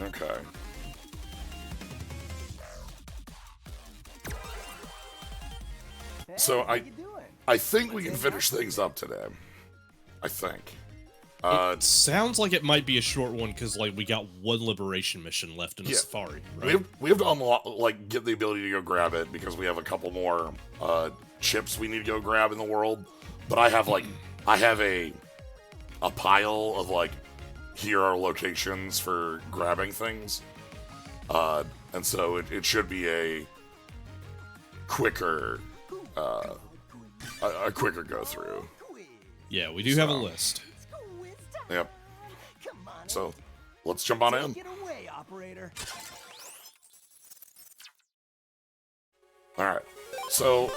Okay. So I think we can finish things up today. I think. It sounds like it might be a short one because, like, we got one liberation mission left in the safari. Right? We have to unlock, like, get the ability to go grab it because we have a couple more chips we need to go grab in the world. But I have a pile of, like, here are locations for grabbing things, and so it should be a quicker quicker go through. Yeah, we do have a list. Yep. So, let's jump on in. Alright. So,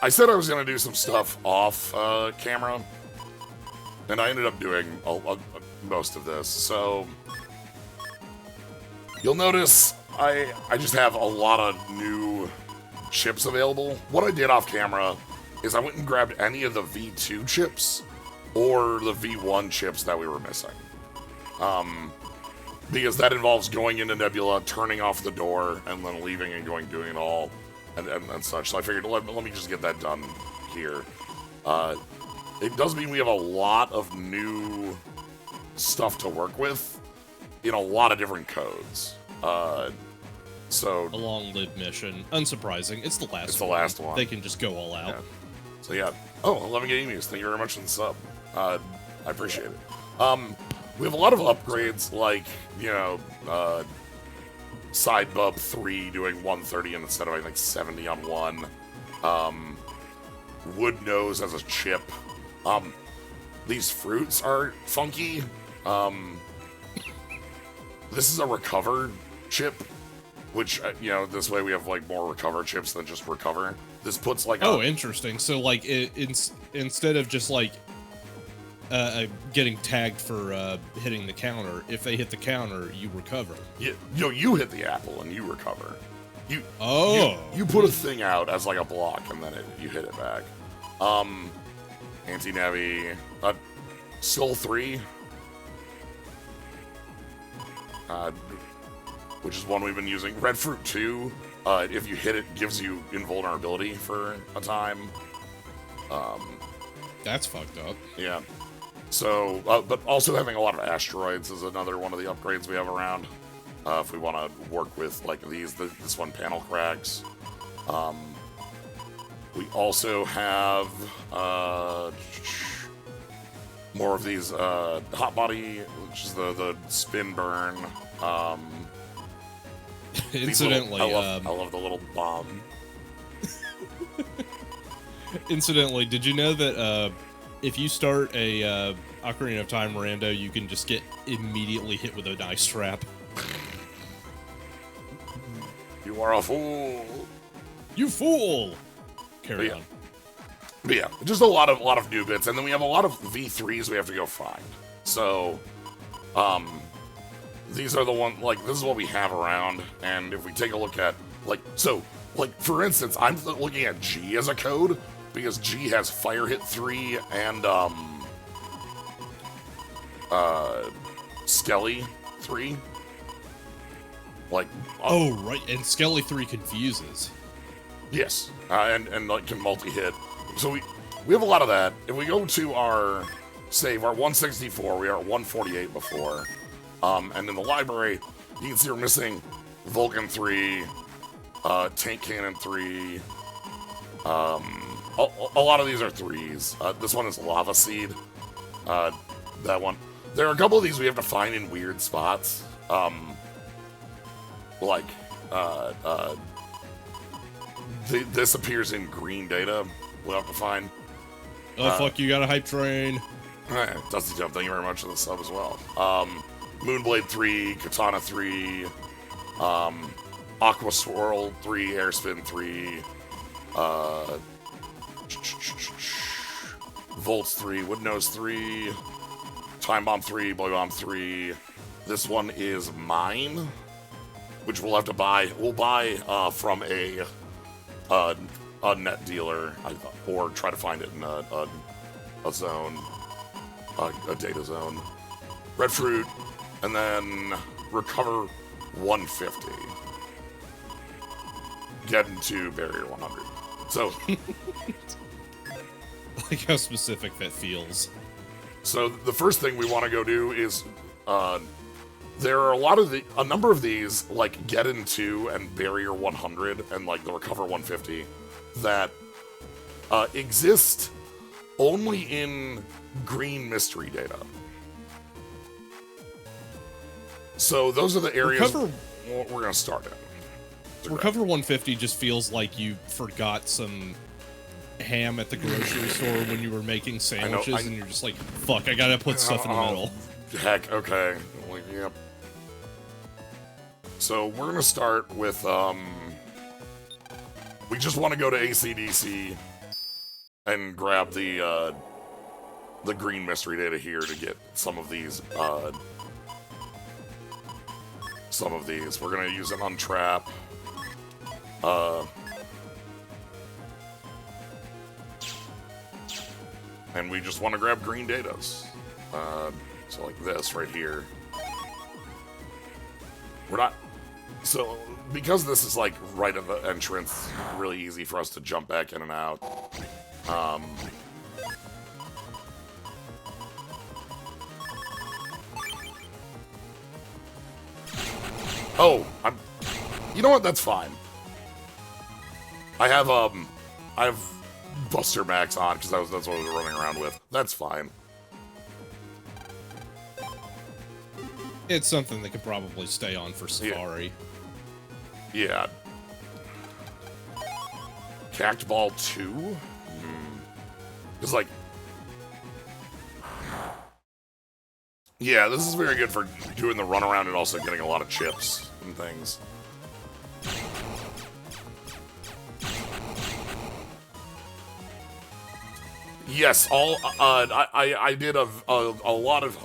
I said I was going to do some stuff off camera, and I ended up doing most of this. So, you'll notice I just have a lot of new chips available. What I did off camera is I went and grabbed any of the V2 chips or the V1 chips that we were missing. Because that involves going into Nebula, turning off the door, and then leaving and doing it all, and such. So I figured, let me just get that done here. It does mean we have a lot of new stuff to work with in a lot of different codes. So a long-lived mission. Unsurprising. It's the last. It's the last one. They can just go all out. Yeah. So yeah. Oh, 11 games. Thank you very much for the sub. I appreciate it. We have a lot of upgrades, like, you know, side bub 3 doing 130 instead of, I think, 70 on 1. Wood nose as a chip. These fruits are funky. This is a recover chip, which, you know, this way we have, like, more recover chips than just recover. This puts, like, oh, interesting. So, like, instead of just, like, getting tagged for hitting the counter, if they hit the counter, you recover. Yeah, you know, you hit the apple and you recover. You put a thing out as, like, a block, and then you hit it back. Anti-Navi, Soul 3, which is one we've been using. Red Fruit 2, if you hit it, gives you invulnerability for a time. That's fucked up. Yeah. So, but also having a lot of asteroids is another one of the upgrades we have around. If we want to work with, like, this one, panel cracks. We also have more of these hot body, which is the spin burn. Incidentally, I love the little bomb. Incidentally, did you know that if you start a Ocarina of Time rando, you can just get immediately hit with an ice trap? You are a fool. You fool! Carry on. But yeah, just a lot of new bits, and then we have a lot of V3s we have to go find. So, these are the one, like, this is what we have around, and if we take a look at, like, so, like, for instance, I'm looking at G as a code, because G has Fire Hit 3 and, Skelly 3. Like, oh, right, and Skelly 3 confuses. Yes, and like, can multi-hit. So we have a lot of that. If we go to our save, our 164, we are at 148 before. And in the library, you can see we're missing Vulcan 3, Tank Cannon 3. A lot of these are 3s. This one is Lava Seed. That one. There are a couple of these we have to find in weird spots. This appears in green data. We'll have to find. Oh, fuck, you got a hype train. Dusty Jump, thank you very much for the sub as well. Moonblade 3, Katana 3, Aqua Swirl 3, Airspin 3, Volts 3, Woodnose 3, Time Bomb 3, Boy Bomb 3. This one is mine, which we'll have to buy. We'll buy from a net dealer, or try to find it in a zone, a data zone. Red Fruit, and then recover 150. Getting to barrier 100. So, Like how specific that feels. so the first thing we want to go do is, there are a number of these, like Get In 2 and Barrier 100 and like the Recover 150, that exist only in green mystery data. So those are the areas we're going to start in. Recover 150 just feels like you forgot some ham at the grocery store when you were making sandwiches, and you're just like, fuck, I gotta put stuff in the middle. Heck, okay. Like, yep. So we're going to start with, we just want to go to ACDC and grab the green mystery data here to get some of these, We're going to use an untrap. And we just want to grab green datas. So like this right here. We're not... So, because this is like right at the entrance, really easy for us to jump back in and out. Oh, you know what? That's fine. I have Buster Max on because that's what I was running around with. That's fine. It's something that could probably stay on for Safari. Yeah. Cact Ball 2? It's like... Yeah, this is very good for doing the runaround and also getting a lot of chips and things. Yes, I did a lot of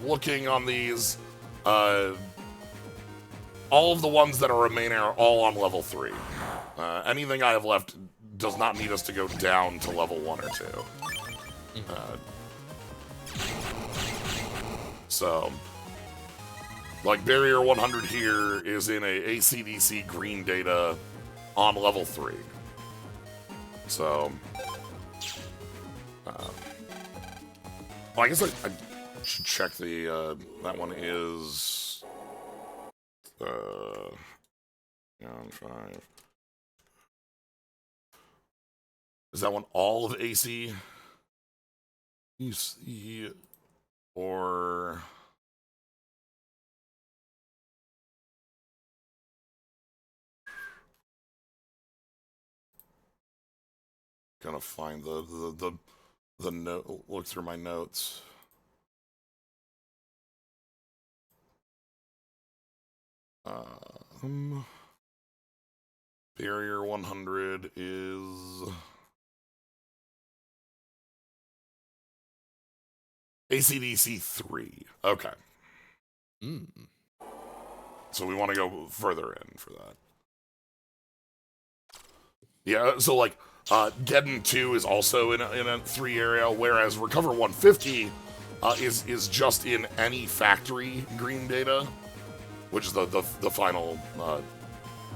looking on these. All of the ones that are remaining are all on level 3. Anything I have left does not need us to go down to level 1 or 2. So, like, Barrier 100 here is in a ACDC green data on level 3. So, well, I guess I should check the, that one is, 5. Is that one all of AC? You see, or... Gonna find the note, look through my notes. Barrier 100 is ACDC 3. Okay. So we want to go further in for that. Yeah, so like Geddon 2 is also in a 3 area, whereas Recover 150 is just in any factory green data, which is the final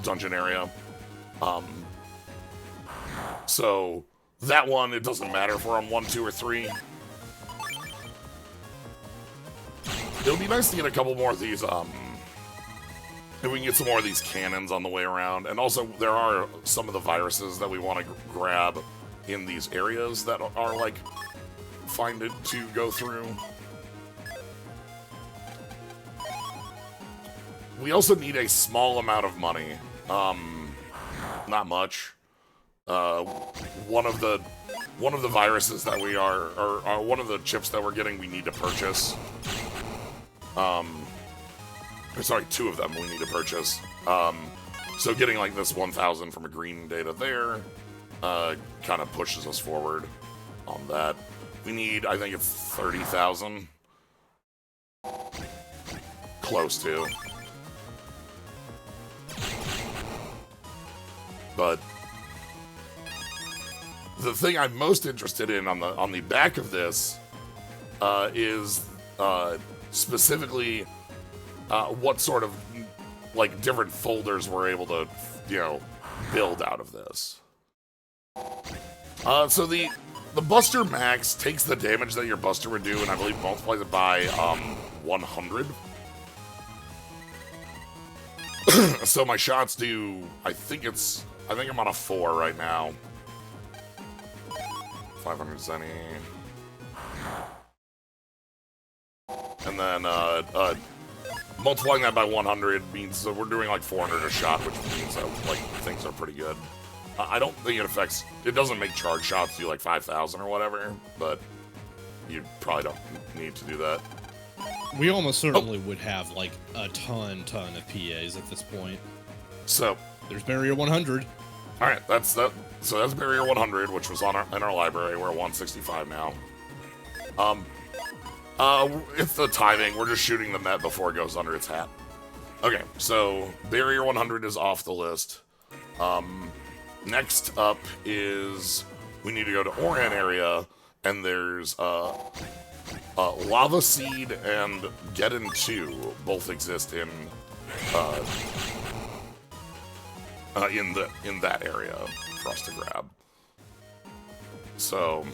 dungeon area. So that one, it doesn't matter if we're on 1, 2, or 3. It would be nice to get a couple more of these, if we can get some more of these cannons on the way around. And also, there are some of the viruses that we want to grab in these areas that are, like, fine to go through. We also need a small amount of money. Not much. One of the viruses that we are one of the chips that we're getting, we need to purchase. Sorry, 2 of them we need to purchase. So getting like this 1,000 from a green data there kind of pushes us forward on that. We need, I think it's 30,000. Close to. But the thing I'm most interested in on the back of this is specifically what sort of like different folders we're able to, you know, build out of this. So the Buster Max takes the damage that your Buster would do, and I believe multiplies it by 100. So my shots do, I think I'm on a 4 right now. 500 zenny. And then multiplying that by 100 means that we're doing like 400 a shot, which means that like things are pretty good. I don't think it doesn't make charge shots do like 5,000 or whatever, but you probably don't need to do that. We almost certainly would have like a ton of PAs at this point. So there's barrier 100. All right, that's that. So that's barrier 100, which was in our library. We're at 165 now. It's the timing. We're just shooting the Met before it goes under its hat. Okay, so barrier 100 is off the list. Next up is we need to go to Oran area, and there's Lava Seed and Geddon 2 both exist in that area for us to grab. So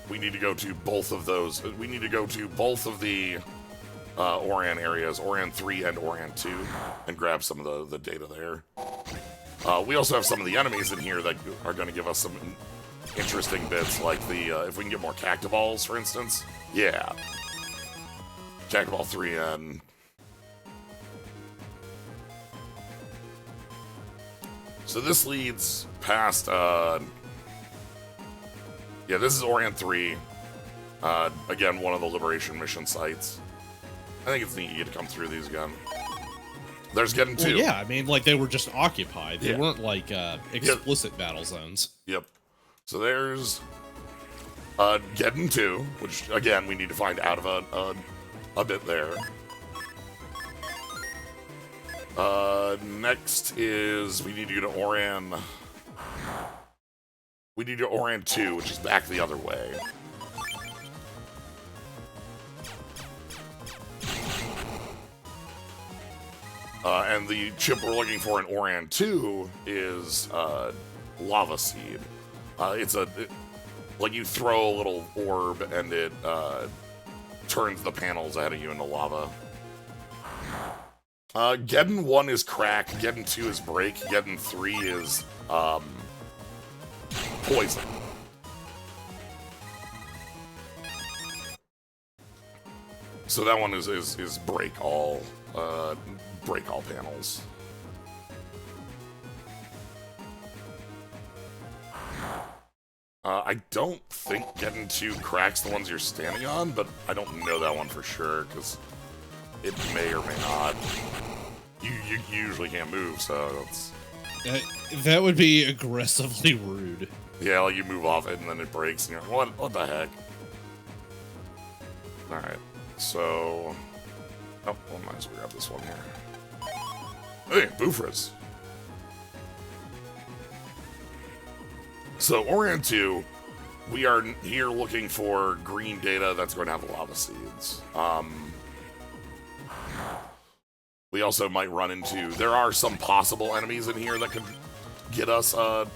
we need to go to both of those. We need to go to both of the Oran areas, Oran 3 and Oran 2, and grab some of the data there. We also have some of the enemies in here that are going to give us some interesting bits, like the if we can get more Cactiballs, for instance. Yeah. Cactiball 3N. So this leads past, yeah, this is Oran 3. Again, one of the Liberation Mission sites. I think it's neat you get to come through these again. There's Geddon 2. Well, yeah, I mean, like, they were just occupied. They weren't, like, explicit battle zones. Yep. So there's Geddon 2, which, again, we need to find out of a bit there. Next is we need to go to Oran. We need to go to Oran 2, which is back the other way. And the chip we're looking for in Oran 2 is Lava Seed. It's like you throw a little orb and it turns the panels ahead of you into lava. Geddon 1 is Crack, Geddon 2 is Break, Geddon 3 is Poison. So that one is break all panels. I don't think Geddon 2 cracks the ones you're standing on, but I don't know that one for sure, because it may or may not. You usually can't move, so it's... That would be aggressively rude. Yeah, like you move off it and then it breaks, and you're like, what the heck? Alright, so... Oh, well, might as well grab this one here. Hey, Vpris. So, Oran 2, we are here looking for green data that's going to have lava seeds. We also might run into... There are some possible enemies in here that could get us some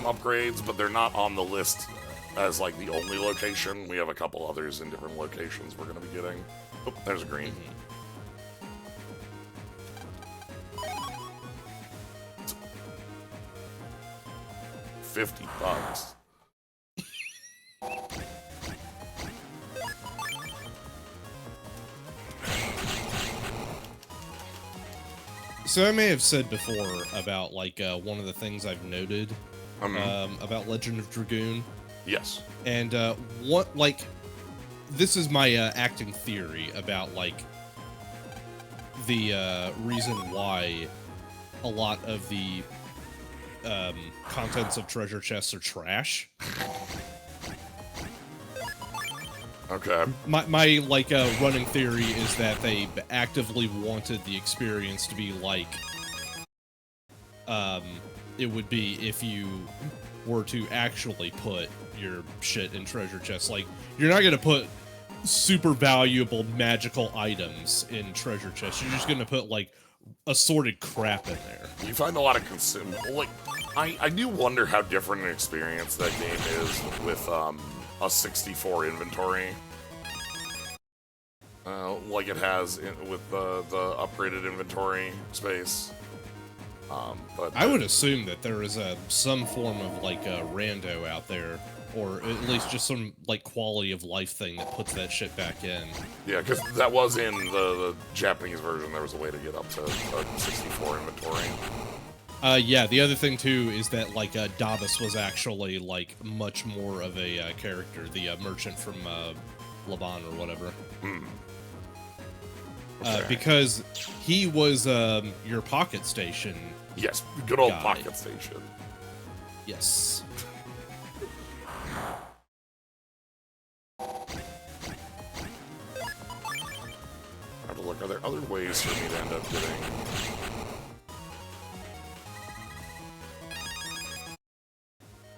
upgrades, but they're not on the list as, like, the only location. We have a couple others in different locations we're going to be getting. Oh, there's a green. 50 bucks. So I may have said before about, like, one of the things I've noted about Legend of Dragoon. Yes. And what, like, this is my acting theory about, like, the reason why a lot of the contents of treasure chests are trash. Okay. My like running theory is that they actively wanted the experience to be like it would be if you were to actually put your shit in treasure chests. Like, you're not gonna put super valuable magical items in treasure chests. You're just gonna put like assorted crap in there. You find a lot of like, I do wonder how different an experience that game is with a 64 inventory. Like it has with the upgraded inventory space. But I would assume that there is some form of like a rando out there, or at least just some like quality of life thing that puts that shit back in. Yeah, because that was in the Japanese version. There was a way to get up to 64 inventory. Yeah, the other thing too is that like Davos was actually like much more of a character, the merchant from Laban or whatever. Okay. Because he was your pocket station. Yes, good old guy. pocket station. Yes. I have to look. Are there other ways for me to end up getting?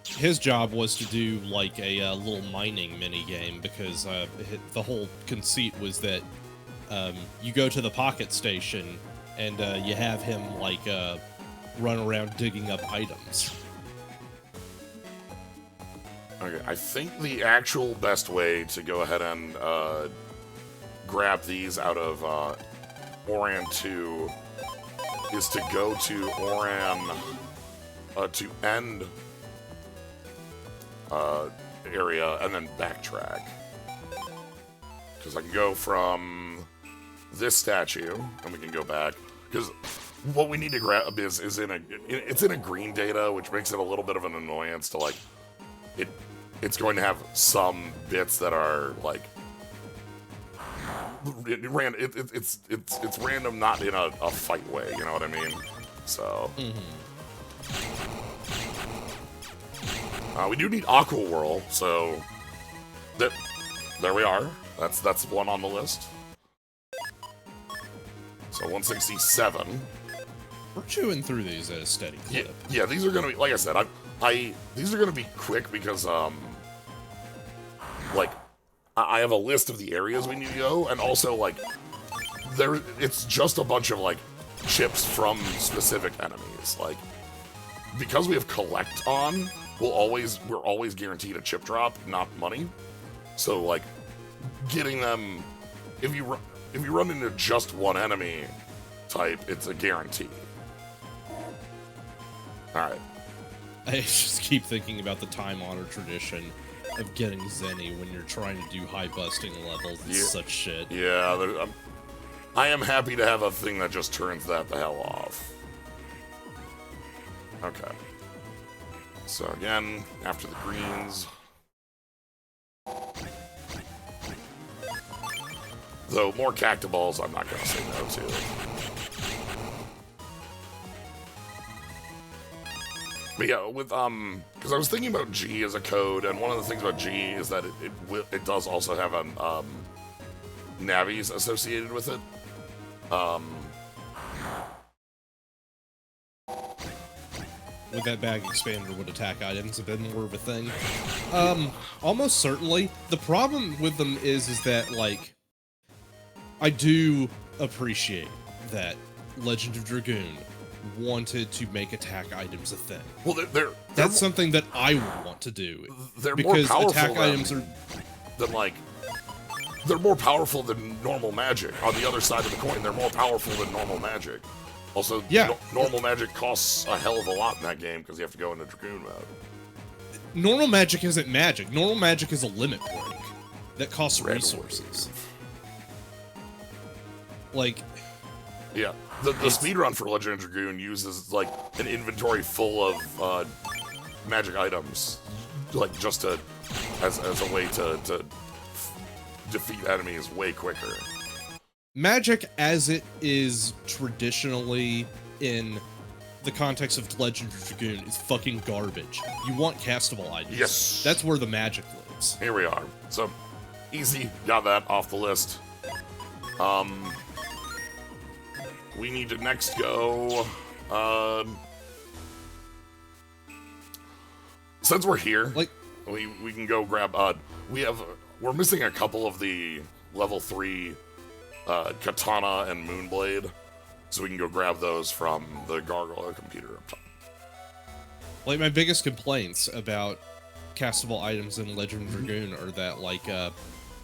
His job was to do like a little mining mini game because the whole conceit was that you go to the pocket station and you have him like run around digging up items. Okay, I think the actual best way to go ahead and grab these out of Oran 2 is to go to Oran to end area and then backtrack. Because I can go from this statue and we can go back. Because what we need to grab is it's in a green data, which makes it a little bit of an annoyance to like it's going to have some bits that are like it's random, not in a fight way, you know what I mean? So we do need Aqua Whirl, so there we are. That's one on the list. So 167. We're chewing through these at a steady clip. Yeah, these are gonna be, like I said, these are gonna be quick because like I have a list of the areas we need to go, and also like it's just a bunch of like chips from specific enemies. Like because we have collect on, we're always guaranteed a chip drop, not money. So like getting them, if you run into just one enemy type, it's a guarantee. Alright. I just keep thinking about the time-honored tradition of getting Zenny when you're trying to do high busting levels and such shit. Yeah, I am happy to have a thing that just turns that the hell off. Okay. So again, after the greens. Though more cactaballs I'm not gonna say no to. But yeah, with because I was thinking about G as a code, and one of the things about G is that it does also have navis associated with it. Would that bag expander would attack items have been more of a thing? Almost certainly. The problem with them is that like I do appreciate that Legend of Dragoon wanted to make attack items a thing. Well, that's something that I would want to do. They're because more powerful attack items are they're more powerful than normal magic. On the other side of the coin, they're more powerful than normal magic. Also, yeah, normal magic costs a hell of a lot in that game because you have to go into Dragoon mode. Normal magic isn't magic. Normal magic is a limit break that costs resources. Like, yeah, the speedrun for Legend of Dragoon uses like an inventory full of magic items, like just as a way to defeat enemies way quicker. Magic as it is traditionally in the context of Legend of Dragoon is fucking garbage. You want castable items. Yes. That's where the magic lives. Here we are. So, easy. Got that off the list. We need to next go... since we're here, like, we can go grab... we have we're missing a couple of the level 3 Katana and Moonblade, so we can go grab those from the Gargoyle computer up top. Like, my biggest complaints about castable items in Legend Dragoon are that, like,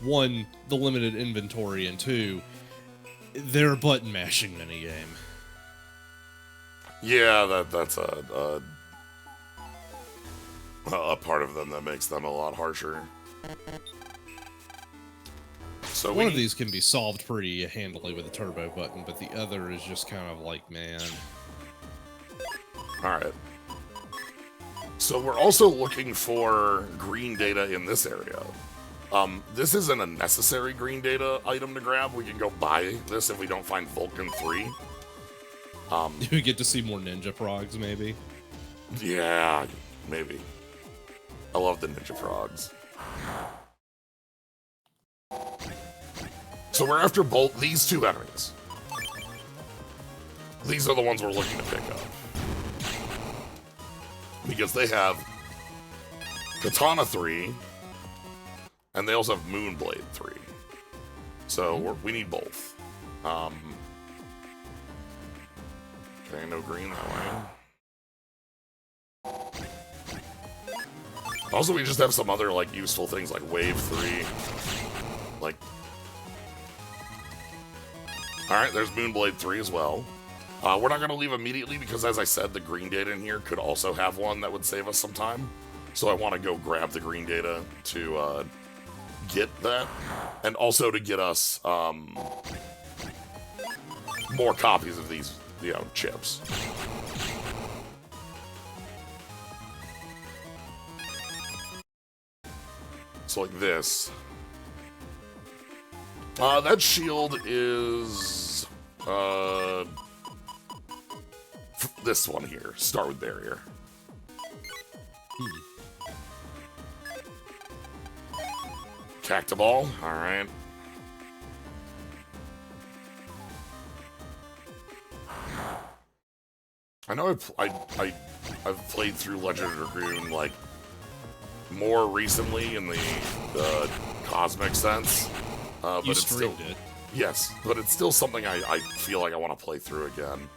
one, the limited inventory, and two, they're a button mashing minigame. Yeah, that's a part of them that makes them a lot harsher. So one of these can be solved pretty handily with a turbo button, but the other is just kind of like, man. Alright. So we're also looking for green data in this area. This isn't a necessary green data item to grab. We can go buy this if we don't find Vulcan 3. We get to see more ninja frogs, maybe? Yeah, maybe. I love the ninja frogs. So we're after both these two enemies. These are the ones we're looking to pick up. Because they have Katana 3, and they also have Moonblade 3. So we need both. Okay, no green that way. Also, we just have some other, like, useful things, like Wave 3. Like... Alright, there's Moonblade 3 as well. We're not going to leave immediately because, as I said, the green data in here could also have one that would save us some time. So I want to go grab the green data to get that. And also to get us more copies of these, you know, chips. So like this. That shield is this one here. Start with barrier. Cactaball, alright. I know I've played through Legend of Dragoon, like, more recently in the cosmic sense. But You streamed it. Yes, but it's still something I feel like I want to play through again.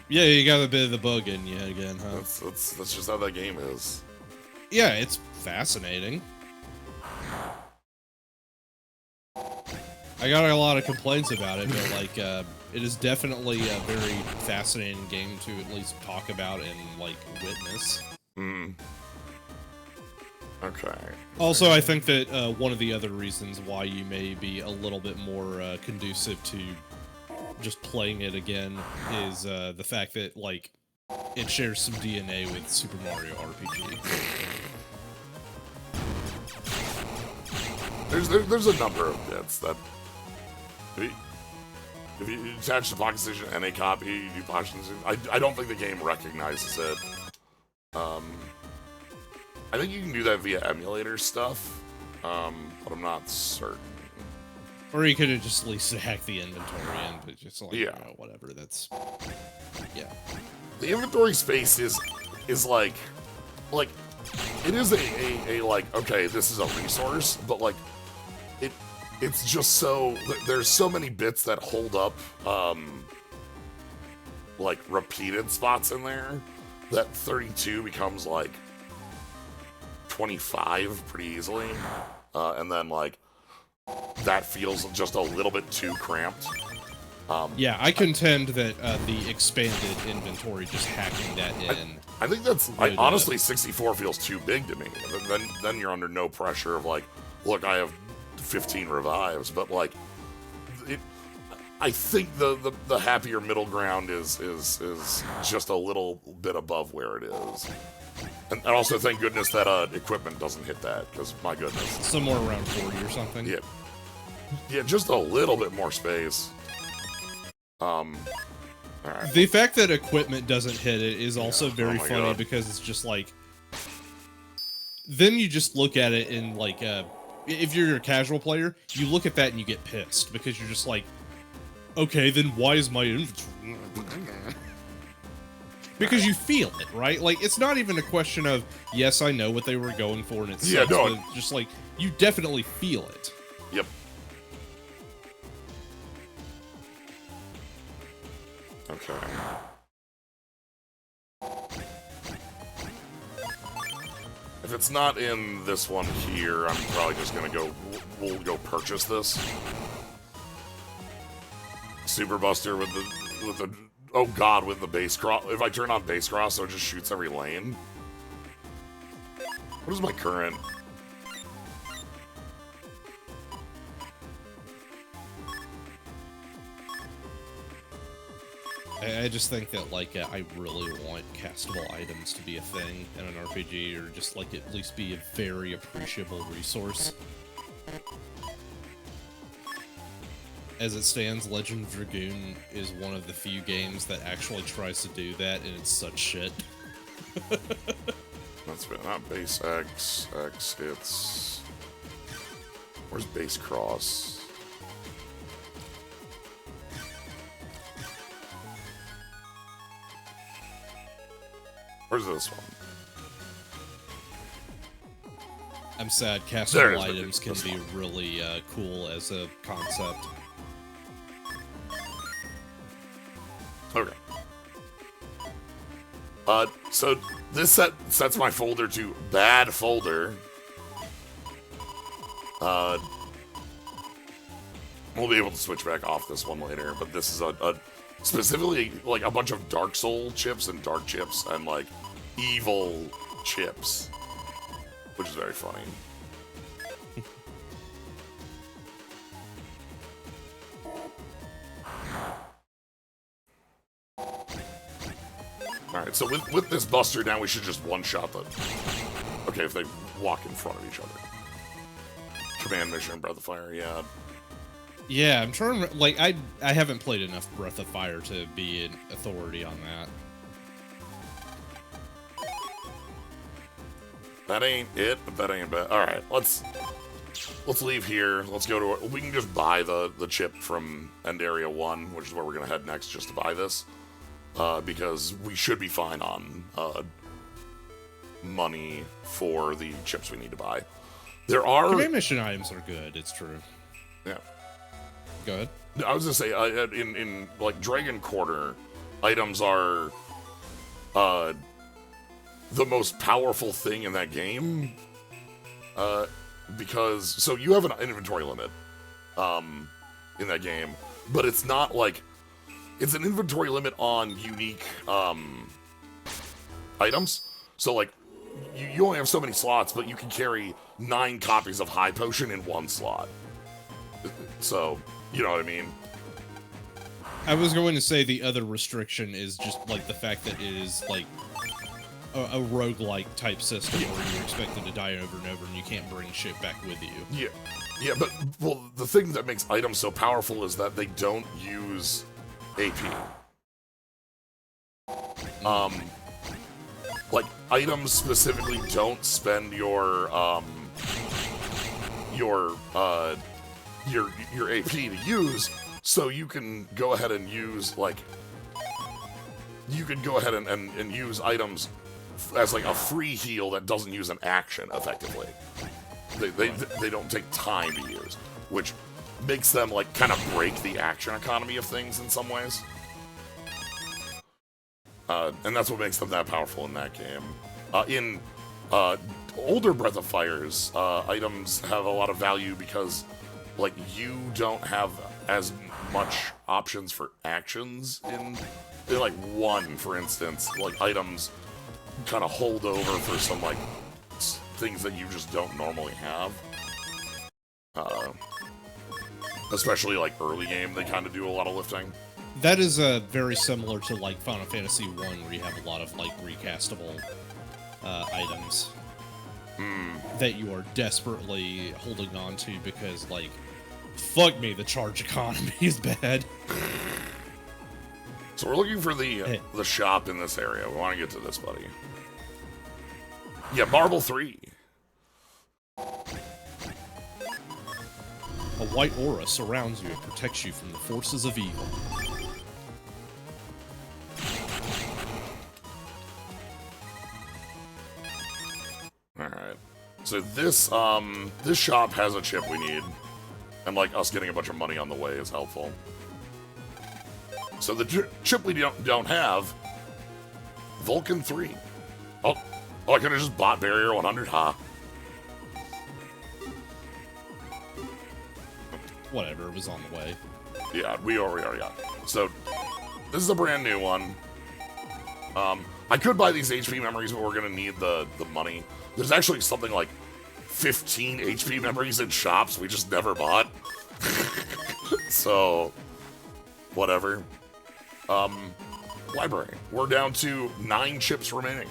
Yeah, you got a bit of the bug in you again, huh? That's just how that game is. Yeah, it's fascinating. I got a lot of complaints about it, but like, it is definitely a very fascinating game to at least talk about and like witness. Okay. Also, I think that one of the other reasons why you may be a little bit more conducive to just playing it again is the fact that, like, it shares some DNA with Super Mario RPG. There's a number of bits that... If you attach the Pocket Station and a copy, you do Pocket Station. I don't think the game recognizes it. I think you can do that via emulator stuff, but I'm not certain. Or you could have just at least hacked the inventory in, but just like, yeah, you know, whatever. That's yeah. The inventory space is like it is a like, okay, this is a resource, but like it's just so there's so many bits that hold up like repeated spots in there that 32 becomes like 25 pretty easily, and then like that feels just a little bit too cramped. Yeah, I contend that the expanded inventory, just hacking that in. I think that's honestly 64 feels too big to me. Then you're under no pressure of like, look, I have 15 revives, but like, I think the happier middle ground is just a little bit above where it is. And also, thank goodness that equipment doesn't hit that, because my goodness. Somewhere around 40 or something. Yeah. Yeah, just a little bit more space. Alright. The fact that equipment doesn't hit it is also very funny, God, because it's just like... Then you just look at it in, like, if you're a casual player, you look at that and you get pissed, because you're just like, okay, then why is my inventory... because you feel it, right? Like, it's not even a question of, yes, I know what they were going for and it sucks, Yeah, no, but just like, you definitely feel it. Yep. Okay. If it's not in this one here, I'm probably just gonna go, we'll go purchase this. Super Buster with the, oh god, with the base cross. If I turn on base cross, so it just shoots every lane. What is my current? I just think that, like, I really want castable items to be a thing in an RPG, or just, like, at least be a very appreciable resource. As it stands, Legend of Dragoon is one of the few games that actually tries to do that, and it's such shit. That's not base X, it's... Where's base cross? Where's this one? I'm sad, castable items can be really cool as a concept. Okay. So this sets my folder to bad folder. We'll be able to switch back off this one later, but this is a specifically like a bunch of Dark Soul chips and Dark chips and like evil chips, which is very funny. Alright, so with this Buster down, we should just one-shot them. Okay, if they walk in front of each other. Command Mission, Breath of Fire, yeah. Yeah, I'm trying to, like, I haven't played enough Breath of Fire to be an authority on that. That ain't it, but that ain't bad. Alright, let's leave here. Let's go to, we can just buy the chip from End Area 1, which is where we're gonna head next, just to buy this. Because we should be fine on money for the chips we need to buy. There are... Command Mission items are good, it's true. Yeah. Go ahead. I was gonna say, in like Dragon Quarter, items are the most powerful thing in that game. Because, so you have an inventory limit in that game, but it's not like, it's an inventory limit on unique items. So like, you only have so many slots, but you can carry 9 copies of High Potion in 1 slot. So, you know what I mean? I was going to say the other restriction is just, like, the fact that it is, like, a roguelike type system where you're expected to die over and over and you can't bring shit back with you. Yeah, but, well, the thing that makes items so powerful is that they don't use AP. Like, items specifically don't spend your AP to use, so you can go ahead and use, like, you can go ahead and use items as, like, a free heal that doesn't use an action, effectively. They don't take time to use, which makes them, like, kind of break the action economy of things in some ways. And that's what makes them that powerful in that game. In older Breath of Fires, items have a lot of value because, like, you don't have as much options for actions in like 1, for instance. Like, items kind of hold over for some, like, things that you just don't normally have. Especially, like, early game, they kind of do a lot of lifting. That is very similar to, like, Final Fantasy 1, where you have a lot of, like, recastable items that you are desperately holding on to because, like, fuck me, the charge economy is bad. So we're looking for the shop in this area. We want to get to this, buddy. Yeah, Marble 3. A white aura surrounds you and protects you from the forces of evil. So this this shop has a chip we need, and like us getting a bunch of money on the way is helpful. So the chip we don't have, Vulcan 3. Oh, I could have just bought Barrier 100, huh? Whatever, it was on the way. Yeah, we already got it. So this is a brand new one. I could buy these HP memories, but we're gonna need the money. There's actually something like 15 HP memories in shops we just never bought. So, whatever. Library. We're down to 9 chips remaining.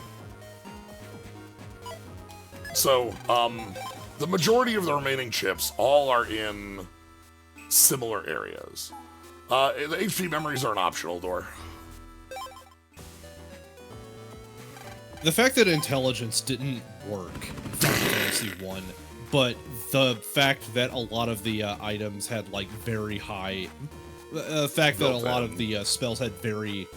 So, the majority of the remaining chips all are in similar areas. The HP memories are an optional door. The fact that intelligence didn't work in Final Fantasy 1, but the fact that a lot of the items had like very high, the fact that a lot of the spells had very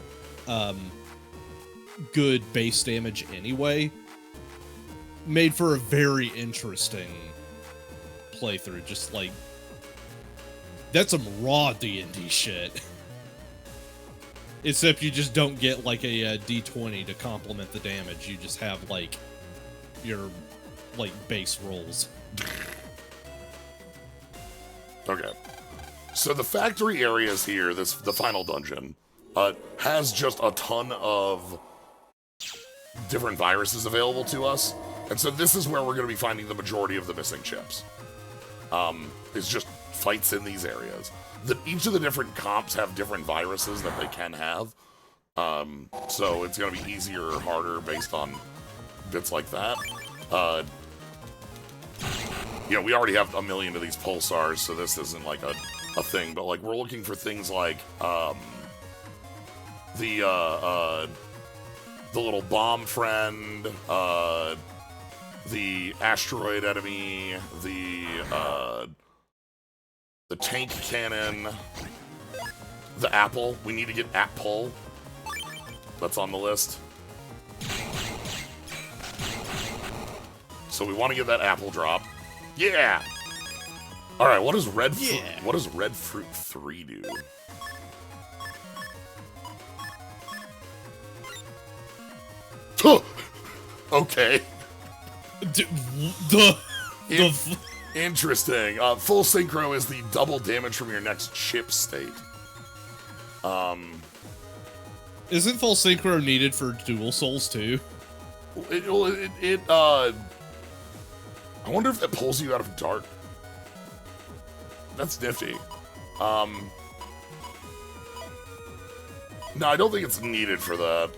good base damage anyway, made for a very interesting playthrough. Just like, that's some raw D&D shit. Except you just don't get like a D20 to complement the damage. You just have like your like base rolls. Okay. So the factory areas here, the final dungeon, has just a ton of different viruses available to us. And so this is where we're going to be finding the majority of the missing chips. It's just fights in these areas. Each of the different comps have different viruses that they can have. So it's going to be easier or harder based on bits like that. Yeah, we already have a million of these pulsars, so this isn't like a thing. But like, we're looking for things like the little bomb friend, the asteroid enemy, the tank cannon, the apple. We need to get apple. That's on the list. So we want to get that apple drop. Yeah. All right. What does red? What does red fruit 3 do? Okay. Interesting. Full synchro is the double damage from your next chip state. Isn't full synchro needed for dual souls too? I wonder if that pulls you out of dark. That's nifty. No, I don't think it's needed for that.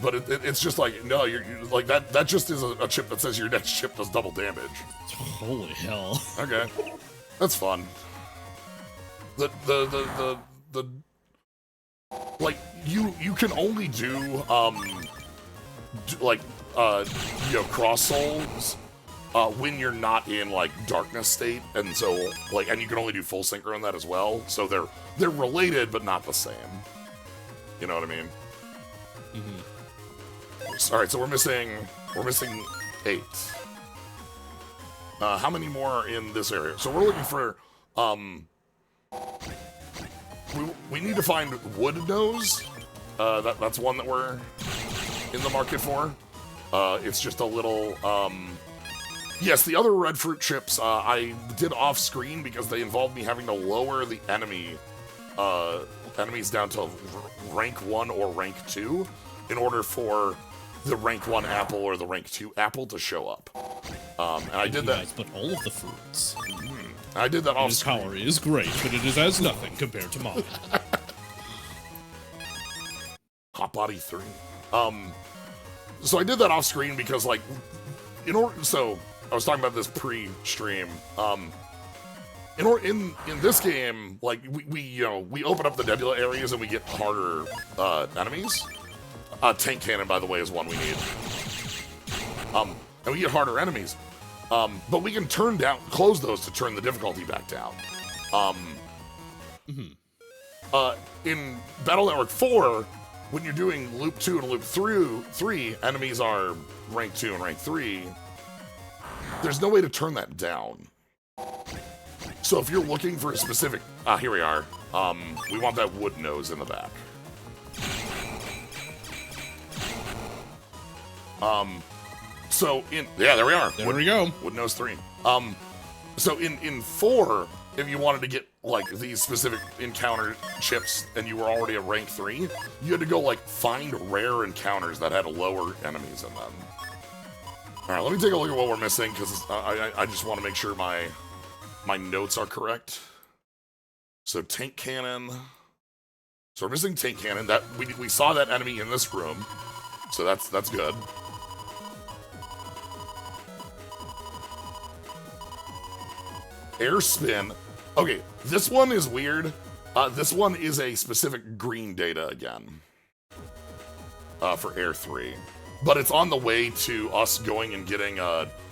But it's just like, no, you're like that just is a chip that says your next chip does double damage. Holy hell. Okay. That's fun. Like, you can only do cross souls when you're not in like darkness state, and so like, and you can only do full synchro in that as well. So they're related but not the same. You know what I mean? Mm-hmm. All right, so we're missing 8. How many more are in this area? So we're looking for we need to find wood nose. That's one that we're in the market for. It's just a little yes, the other red fruit chips I did off screen because they involved me having to lower the enemies down to rank 1 or rank 2 in order for the rank 1 apple or the rank 2 apple to show up. And I did that. But all of the fruits. I did that off His screen. power is great, but it is as nothing compared to mine. Hot Body 3. So I did that off screen because, like, so I was talking about this pre-stream. In this game, like, we open up the nebula areas and we get harder enemies. Tank cannon, by the way, is one we need. And we get harder enemies. But we can close those to turn the difficulty back down. In Battle Network 4, when you're doing loop 2 and loop 3, enemies are rank 2 and rank 3. There's no way to turn that down. So if you're looking for a specific... here we are. We want that wood nose in the back. So in... Yeah, there we are. There we go. Wood nose 3. So in 4, if you wanted to get, like, these specific encounter chips and you were already at rank 3, you had to go, like, find rare encounters that had lower enemies in them. Alright, let me take a look at what we're missing, because I just want to make sure my notes are correct. So, tank cannon. So we're missing tank cannon. That we saw that enemy in this room. So that's good. Air spin. Okay, this one is weird. This one is a specific green data again. For Air 3. But it's on the way to us going and getting,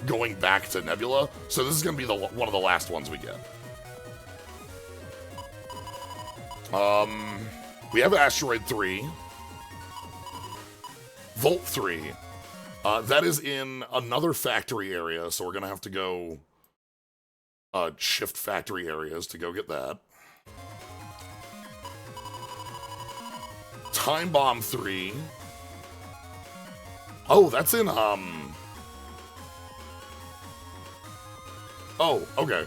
going back to Nebula. So this is going to be one of the last ones we get. We have Asteroid 3. Volt 3. That is in another factory area, so we're going to have to go shift factory areas to go get that. Time Bomb 3. Oh, that's in, Oh, okay.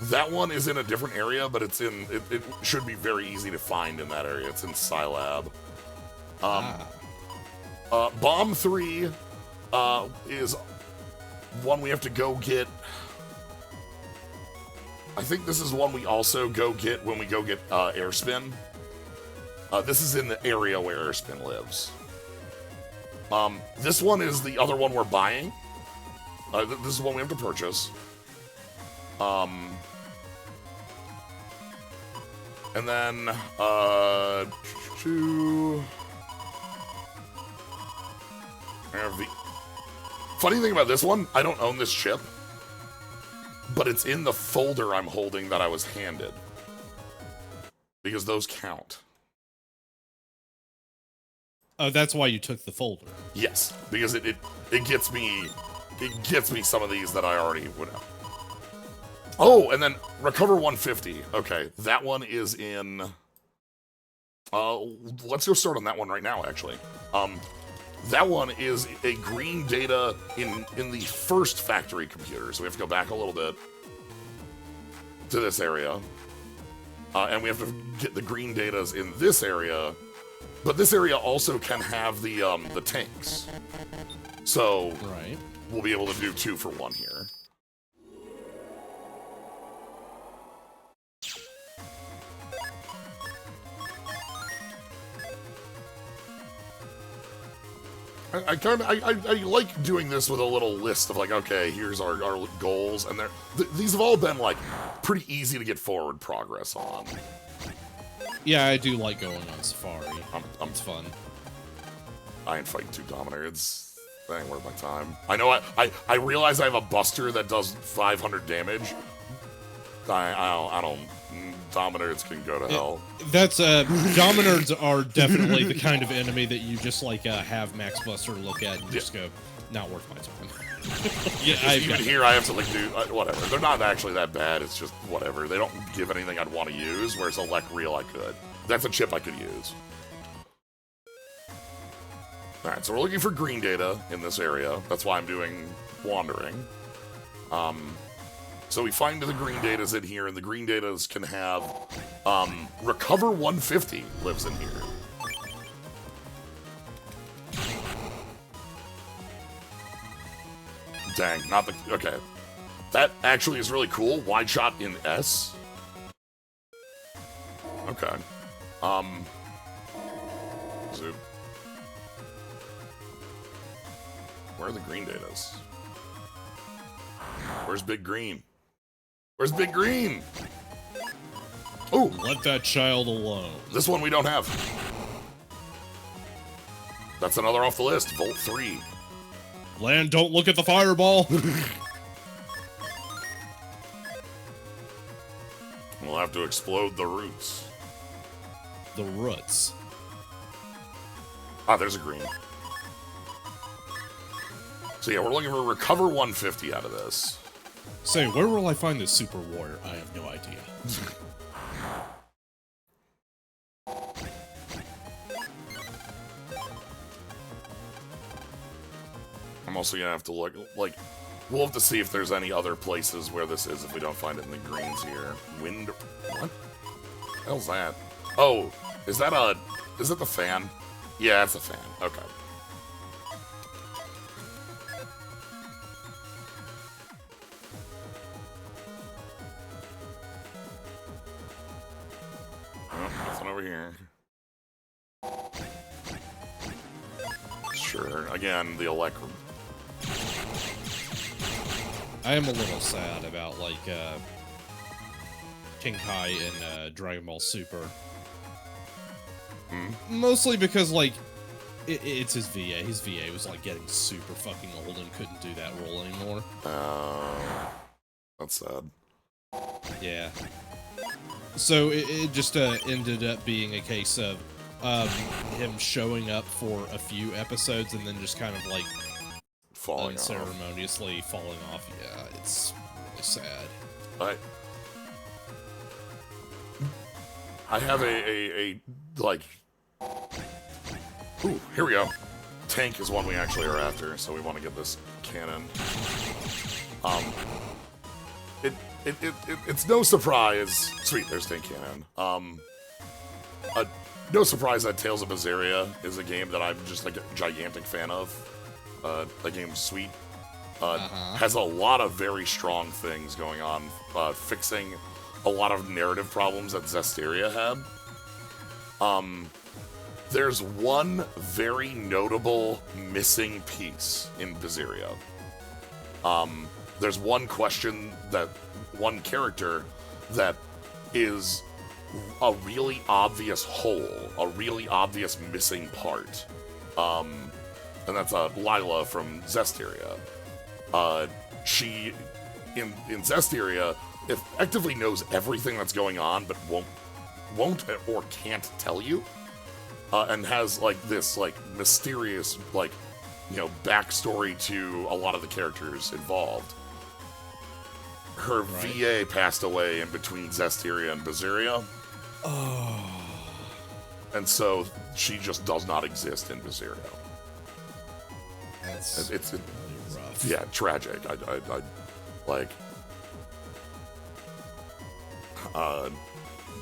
That one is in a different area, but it's in... It should be very easy to find in that area. It's in Scilab. Bomb 3 is one we have to go get... I think this is one we also go get when we go get Airspin. This is in the area where Airspin lives. This one is the other one we're buying. This is one we have to purchase. And then, funny thing about this one, I don't own this chip, but it's in the folder I'm holding that I was handed. Because those count. Oh, that's why you took the folder. Yes, because it gets me some of these that I already would have. Oh, and then Recover 150. Okay, that one is in... let's go start on that one right now, actually. That one is a green data in the first factory computer, so we have to go back a little bit to this area. And we have to get the green datas in this area, but this area also can have the tanks. So, right. We'll be able to do 2 for 1 here. I like doing this with a little list of like, okay, here's our goals, and these have all been like pretty easy to get forward progress on. Yeah, I do like going on Safari. It's fun. I ain't fighting 2 Dominators. That ain't worth my time. I know I realize I have a Buster that does 500 damage. I don't. Dominators can go to hell. That's Dominators are definitely the kind of enemy that you just like have Max Buster look at and just go, not worth my time. Yeah, even here I have to like do whatever. They're not actually that bad. It's just whatever. They don't give anything I'd want to use. Whereas Electrial I could. That's a chip I could use. All right, so we're looking for green data in this area. That's why I'm doing wandering. So we find the green datas in here, and the green datas can have, Recover 150 lives in here. Dang, not the, okay. That actually is really cool. Wide shot in S. Okay. Zoop. Where are the green datas? Where's Big Green? Where's Big Green? Oh! Let that child alone. This one we don't have. That's another off the list. Volt 3. Land, don't look at the fireball. We'll have to explode the roots. The roots. Ah, there's a green. So yeah, we're looking for recover 150 out of this. Say, where will I find this super warrior? I have no idea. I'm also gonna have to look, like, we'll have to see if there's any other places where this is if we don't find it in the greens here. Wind... What? The hell's that? Oh, is that the fan? Yeah, it's a fan. Okay. Oh, nothing over here. Sure. Again, the Electrum. I am a little sad about, like, King Kai and Dragon Ball Super. Mostly because, like, it's his VA. His VA was, like, getting super fucking old and couldn't do that role anymore. That's sad. Yeah. So it just ended up being a case of him showing up for a few episodes and then just kind of, like, Falling off. Unceremoniously falling off. Yeah, it's really sad. I have a like... Ooh, here we go. Tank is one we actually are after, so we want to get this cannon. It's no surprise... Sweet, there's Tank Cannon. No surprise that Tales of Berseria is a game that I'm just, like, a gigantic fan of. The game's sweet. Has a lot of very strong things going on, fixing a lot of narrative problems that Zestiria had. There's one very notable missing piece in Berseria. There's one character that is a really obvious hole, a really obvious missing part. And that's Lila from Zestiria. She, in Zestiria, effectively knows everything that's going on, but won't or can't tell you. And has, like, this, like, mysterious, like, you know, backstory to a lot of the characters involved. Her VA passed away in between Zestiria and Berseria. Oh. And so she just does not exist in Berseria. It's really rough. Yeah, tragic. I like,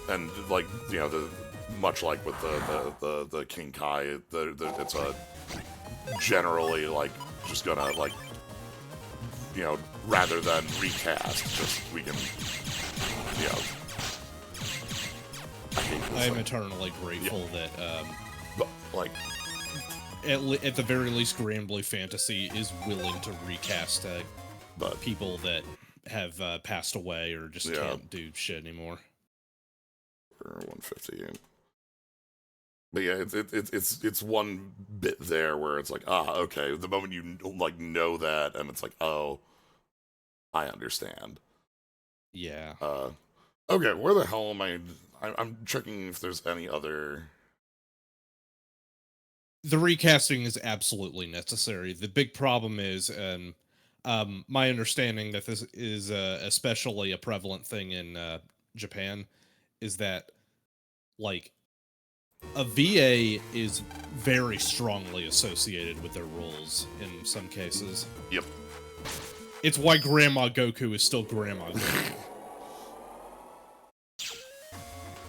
and like, you know, much like with the King Kai, it's a generally, like, just gonna, like, you know, rather than recast, just we can, you know. I am eternally grateful that but, like, at the very least, Granblue Fantasy is willing to recast people that have passed away or just can't do shit anymore. 150. But yeah, it's one bit there where it's like, okay. The moment you, like, know that, and it's like, oh, I understand. Yeah. Okay, where the hell am I? I'm checking if there's any other. The recasting is absolutely necessary. The big problem is, my understanding that this is especially a prevalent thing in Japan, is that, like, a VA is very strongly associated with their roles in some cases. Yep. It's why Grandma Goku is still Grandma Goku.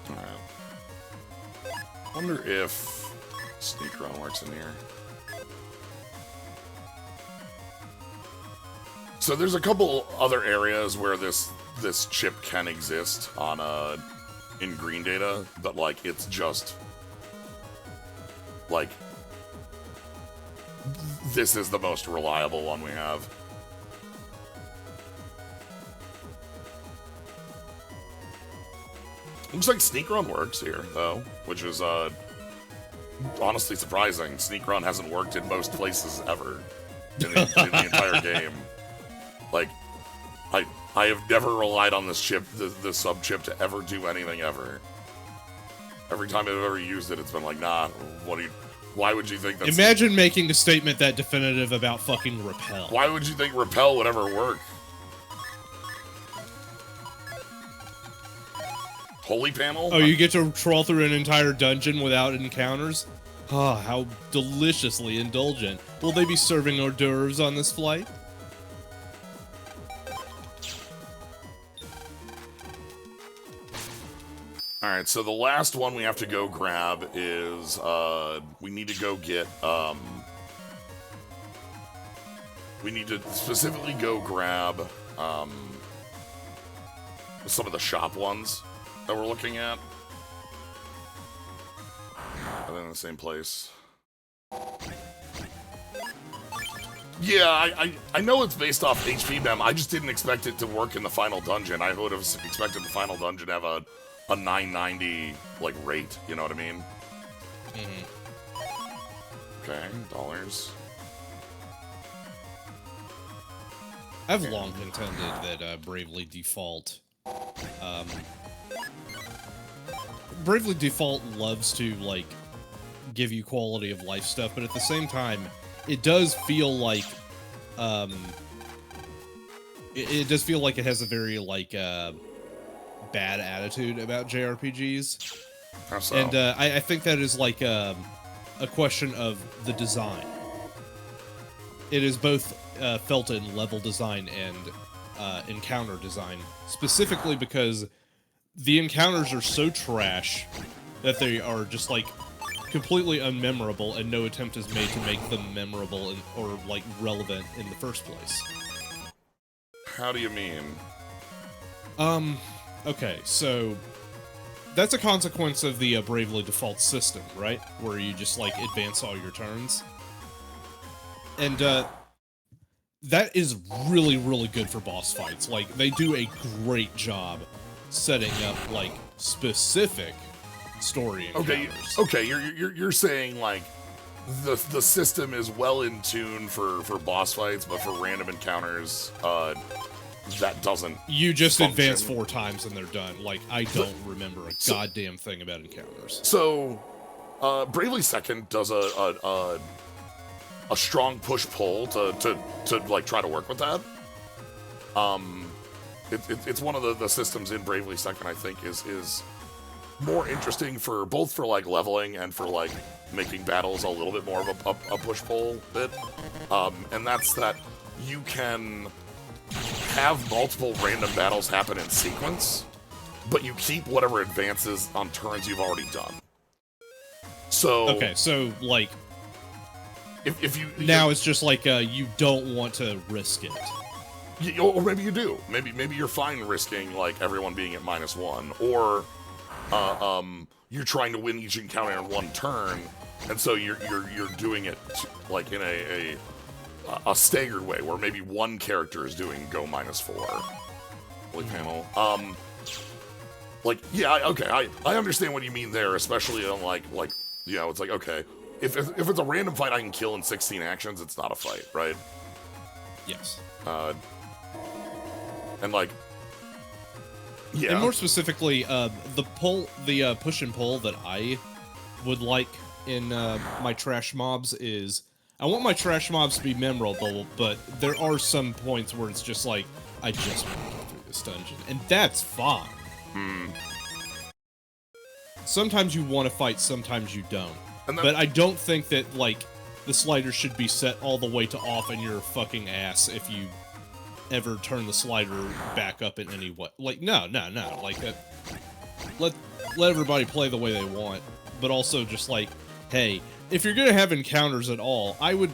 Alright. Wonder if Sneak Run works in here. So there's a couple other areas where this chip can exist on in green data, but, like, it's just, like, this is the most reliable one we have. Looks like Sneak Run works here, though, which is honestly surprising. Sneak Run hasn't worked in most places ever in the entire game. Like, I have never relied on this chip, the sub chip, to ever do anything ever. Every time I've ever used it, it's been like, nah, what Why would you think that's... Imagine making a statement that definitive about fucking Repel. Why would you think Repel would ever work? Holy panel? Oh, you get to trawl through an entire dungeon without encounters? Ah, how deliciously indulgent. Will they be serving hors d'oeuvres on this flight? Alright, so the last one we have to go grab is, we need to go get, we need to specifically go grab, some of the shop ones that we're looking at. Are they in the same place? Yeah, I know it's based off HP mem. I just didn't expect it to work in the final dungeon. I would have expected the final dungeon to have a 990 like rate, you know what I mean? Okay, dollars. I've long contended that Bravely Default, Bravely Default loves to like give you quality of life stuff, but at the same time, it does feel like, it does feel like it has a very like bad attitude about JRPGs. How so? And I think that is like a question of the design. It is both felt in level design and encounter design, specifically because the encounters are so trash that they are just like completely unmemorable, and no attempt is made to make them memorable or like relevant in the first place. How do you mean? Okay, so that's a consequence of the Bravely Default system, right? Where you just, like, advance all your turns. And, that is really, really good for boss fights. Like, they do a great job setting up, like, specific story encounters. Okay, you're saying, like, the system is well in tune for boss fights, but for random encounters, that doesn't You just function. advance 4 times and they're done. Like, I don't remember a goddamn thing about encounters. So, Bravely Second does a strong push-pull to like, try to work with that. It's one of the systems in Bravely Second, I think, is more interesting for both for, like, leveling and for, like, making battles a little bit more of a push-pull bit. And that's that you can have multiple random battles happen in sequence, but you keep whatever advances on turns you've already done. So Okay, so, like, if you now it's just like, you don't want to risk it. or maybe you do. Maybe you're fine risking, like, everyone being at -1, or you're trying to win each encounter in one turn, and so you're doing it like in a staggered way, where maybe one character is doing go -4. Holy panel. Like, yeah, okay, I understand what you mean there, especially on like, you know, it's like, okay, if it's a random fight I can kill in 16 actions, it's not a fight, right? Yes. And like, yeah. And more specifically, the push and pull that I would like in my trash mobs is, I want my trash mobs to be memorable, but there are some points where it's just like, I just want to get through this dungeon, and that's fine. Sometimes you want to fight, sometimes you don't. But I don't think that, like, the slider should be set all the way to off in your fucking ass if you ever turn the slider back up in any way. Like, no. Like, let everybody play the way they want, but also just like, hey, if you're gonna have encounters at all, I would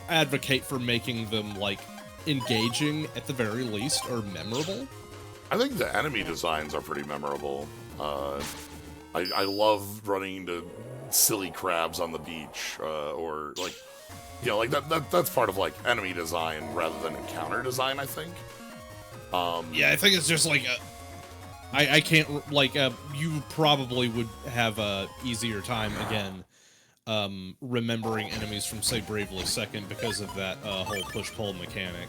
advocate for making them, like, engaging at the very least, or memorable. I think the enemy designs are pretty memorable. I love running into silly crabs on the beach, or, like, you know, like, that's part of, like, enemy design rather than encounter design, I think. Yeah, I think it's just like, I can't, like, you probably would have a easier time, again, remembering enemies from, say, Bravely Second because of that whole push-pull mechanic.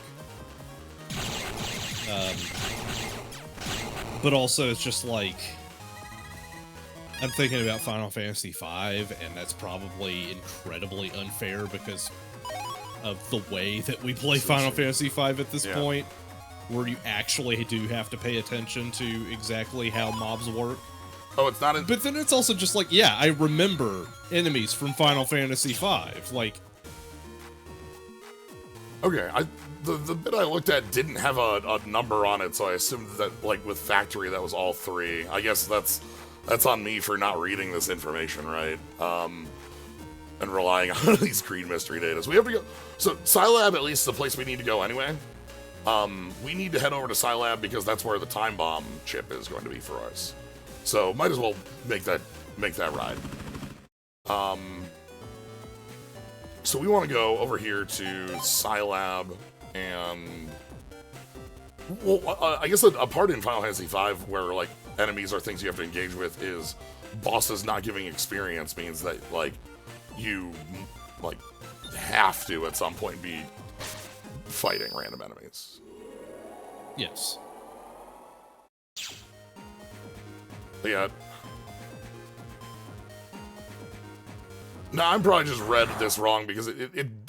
But also, it's just like, I'm thinking about Final Fantasy V, and that's probably incredibly unfair because of the way that we play Final Fantasy V at this point, where you actually do have to pay attention to exactly how mobs work. Oh, it's not. But then it's also just like, yeah, I remember enemies from Final Fantasy V. Like, okay, the bit I looked at didn't have a number on it, so I assumed that, like, with Factory, that was all 3. I guess that's on me for not reading this information right, and relying on these Green Mystery data. So we have to go. So Scilab, at least, is the place we need to go anyway. We need to head over to Scilab because that's where the Time Bomb chip is going to be for us. So might as well make that ride. So we want to go over here to Scilab, and well, I guess a part in Final Fantasy V where like enemies are things you have to engage with is bosses not giving experience means that like you like have to at some point be fighting random enemies. yes. Yeah. No, I'm probably just read this wrong because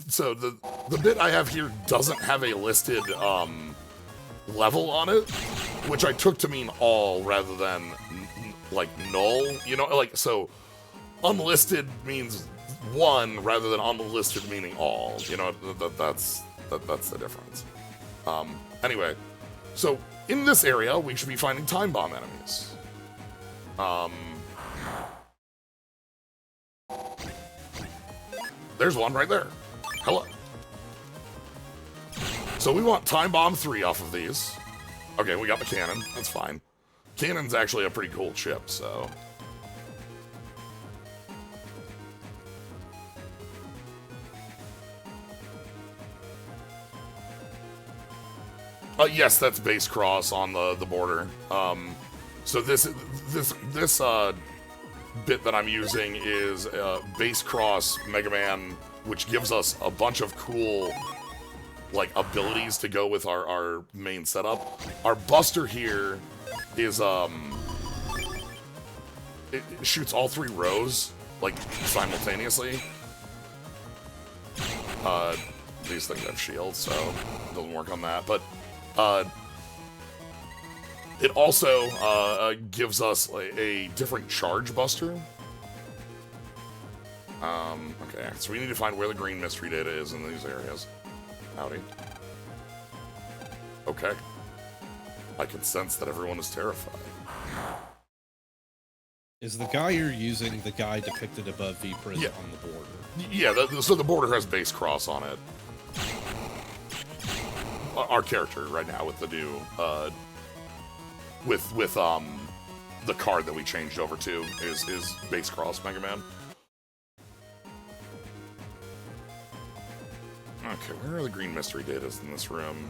so the bit I have here doesn't have a listed level on it, which I took to mean all rather than like null, you know, like so unlisted means 1 rather than unlisted meaning all, you know, that's the difference. Anyway, so in this area we should be finding Time Bomb enemies. There's one right there. Hello. So we want Time Bomb 3 off of these. Okay, we got the cannon. That's fine. Cannon's actually a pretty cool chip, so. Yes, that's base cross on the border. So this bit that I'm using is base cross Megaman, which gives us a bunch of cool like abilities to go with our main setup. Our Buster here is it shoots all 3 rows like simultaneously. These things have shields, so it doesn't work on that. But it also gives us a different charge buster. Okay, so we need to find where the green mystery data is in these areas. Howdy. Okay. I can sense that everyone is terrified. Is the guy you're using the guy depicted above Vpris Yeah. on the border? Yeah, so the border has base cross on it. Our character right now with the new, with the card that we changed over to is base cross Megaman. Okay, where are the green mystery datas in this room?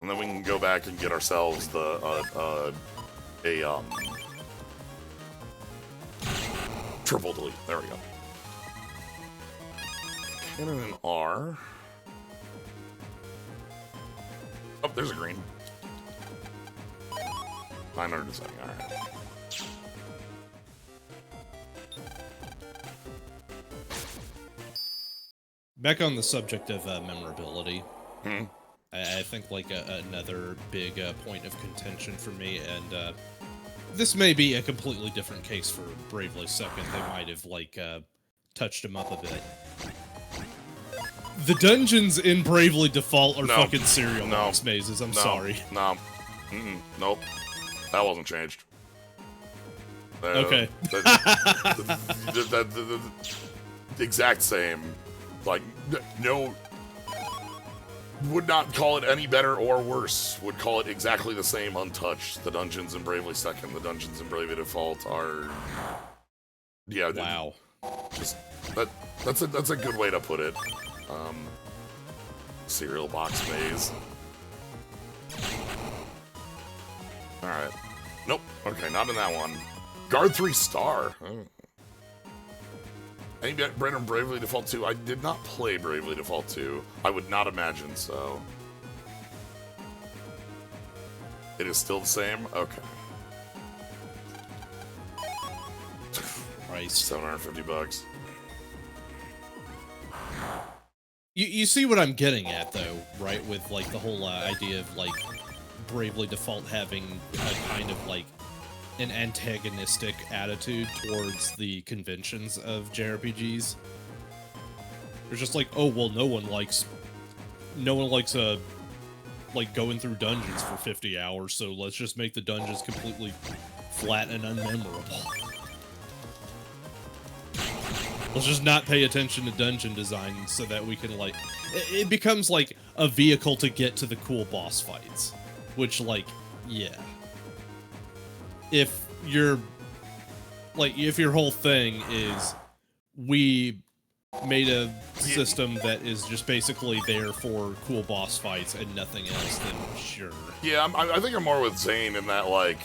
And then we can go back and get ourselves the triple delete. There we go. Cannon and R. Oh, there's a green. 970, alright. Back on the subject of memorability, I think like another big point of contention for me, and this may be a completely different case for Bravely Second. They might have like touched him up a bit. The dungeons in Bravely Default are fucking serial box mazes. I'm sorry. No. Nope. That wasn't changed. Okay. The exact same. Like, no. Would not call it any better or worse. Would call it exactly the same, untouched. The dungeons in Bravely Second, the dungeons in Bravely Default are. Yeah. Wow. Just that's a good way to put it. Cereal box maze. Alright. Nope. Okay, not in that one. Guard 3 star. Oh. Any Brandon Bravely Default 2? I did not play Bravely Default 2. I would not imagine so. It is still the same? Okay. Christ. $750. You see what I'm getting at, though, right? With, like, the whole idea of, like, Bravely Default having a kind of, like, an antagonistic attitude towards the conventions of JRPGs. They're just like, oh, well, no one likes, like, going through dungeons for 50 hours, so let's just make the dungeons completely flat and unmemorable. Let's just not pay attention to dungeon design so that we can, like... It becomes, like, a vehicle to get to the cool boss fights. Which, like, yeah. If your whole thing is, we made a system that is just basically there for cool boss fights and nothing else, then sure. Yeah, I think I'm more with Zane in that, like...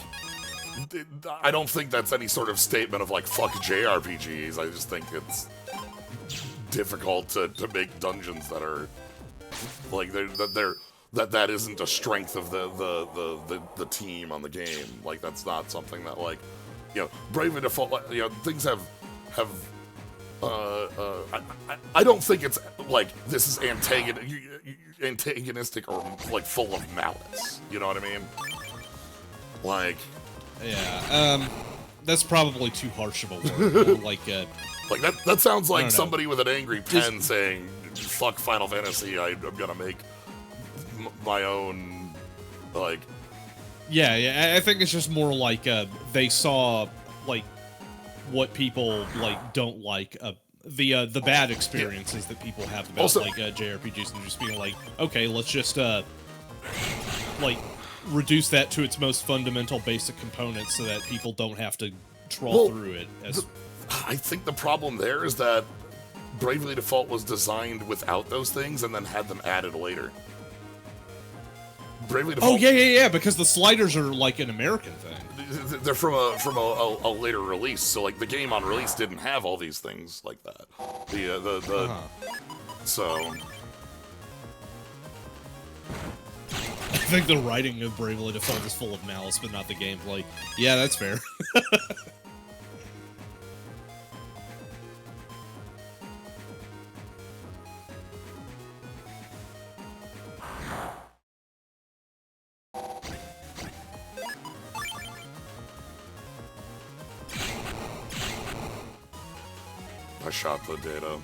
I don't think that's any sort of statement of, like, fuck JRPGs. I just think it's difficult to make dungeons that are, like, that isn't a strength of the team on the game. Like, that's not something that, like, you know, Bravely Default, you know, things have I don't think it's, like, this is antagonistic or, like, full of malice. You know what I mean? Like... Yeah, that's probably too harsh of a word. Like that sounds like somebody with an angry pen saying, "Fuck Final Fantasy, I'm gonna make my own." Like, yeah, I think it's just more like they saw like what people like don't like the bad experiences that people have about also, like JRPGs, and just being like, okay, let's just like reduce that to its most fundamental basic components so that people don't have to trawl through it. I think the problem there is that Bravely Default was designed without those things and then had them added later. Bravely Default... Oh, yeah, because the sliders are like an American thing. They're from a later release, so like the game on release didn't have all these things like that. So... I think the writing of Bravely Default is full of malice, but not the gameplay. Yeah, that's fair. I shot the data.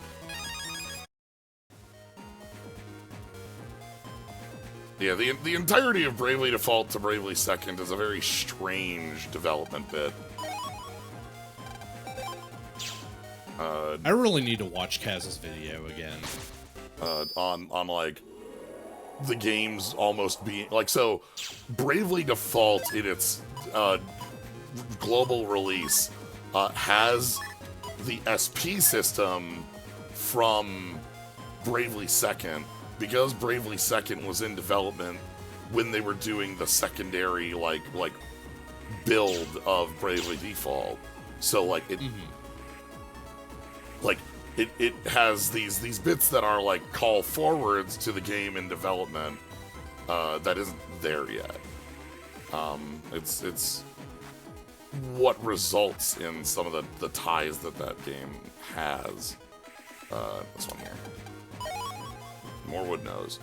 Yeah, the entirety of Bravely Default to Bravely Second is a very strange development bit. I really need to watch Kaz's video again. On like the game's almost being like, so Bravely Default in its global release has the SP system from Bravely Second, because Bravely Second was in development when they were doing the secondary like build of Bravely Default. So like it like it has these bits that are like call forwards to the game in development that isn't there yet. It's what results in some of the ties that game has. This one here. Morewood knows.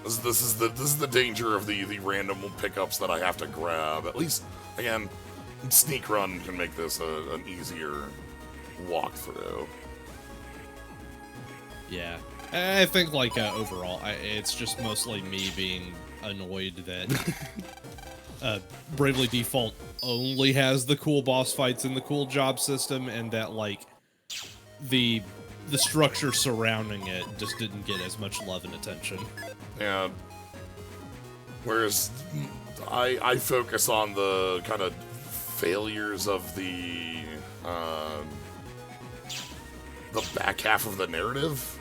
This is the danger of the random pickups that I have to grab. At least, again, Sneak Run can make this an easier walkthrough. Yeah, I think like overall, it's just mostly me being annoyed that Bravely Default only has the cool boss fights and the cool job system, and that like the structure surrounding it just didn't get as much love and attention. Yeah. Whereas I focus on the kind of failures of the back half of the narrative.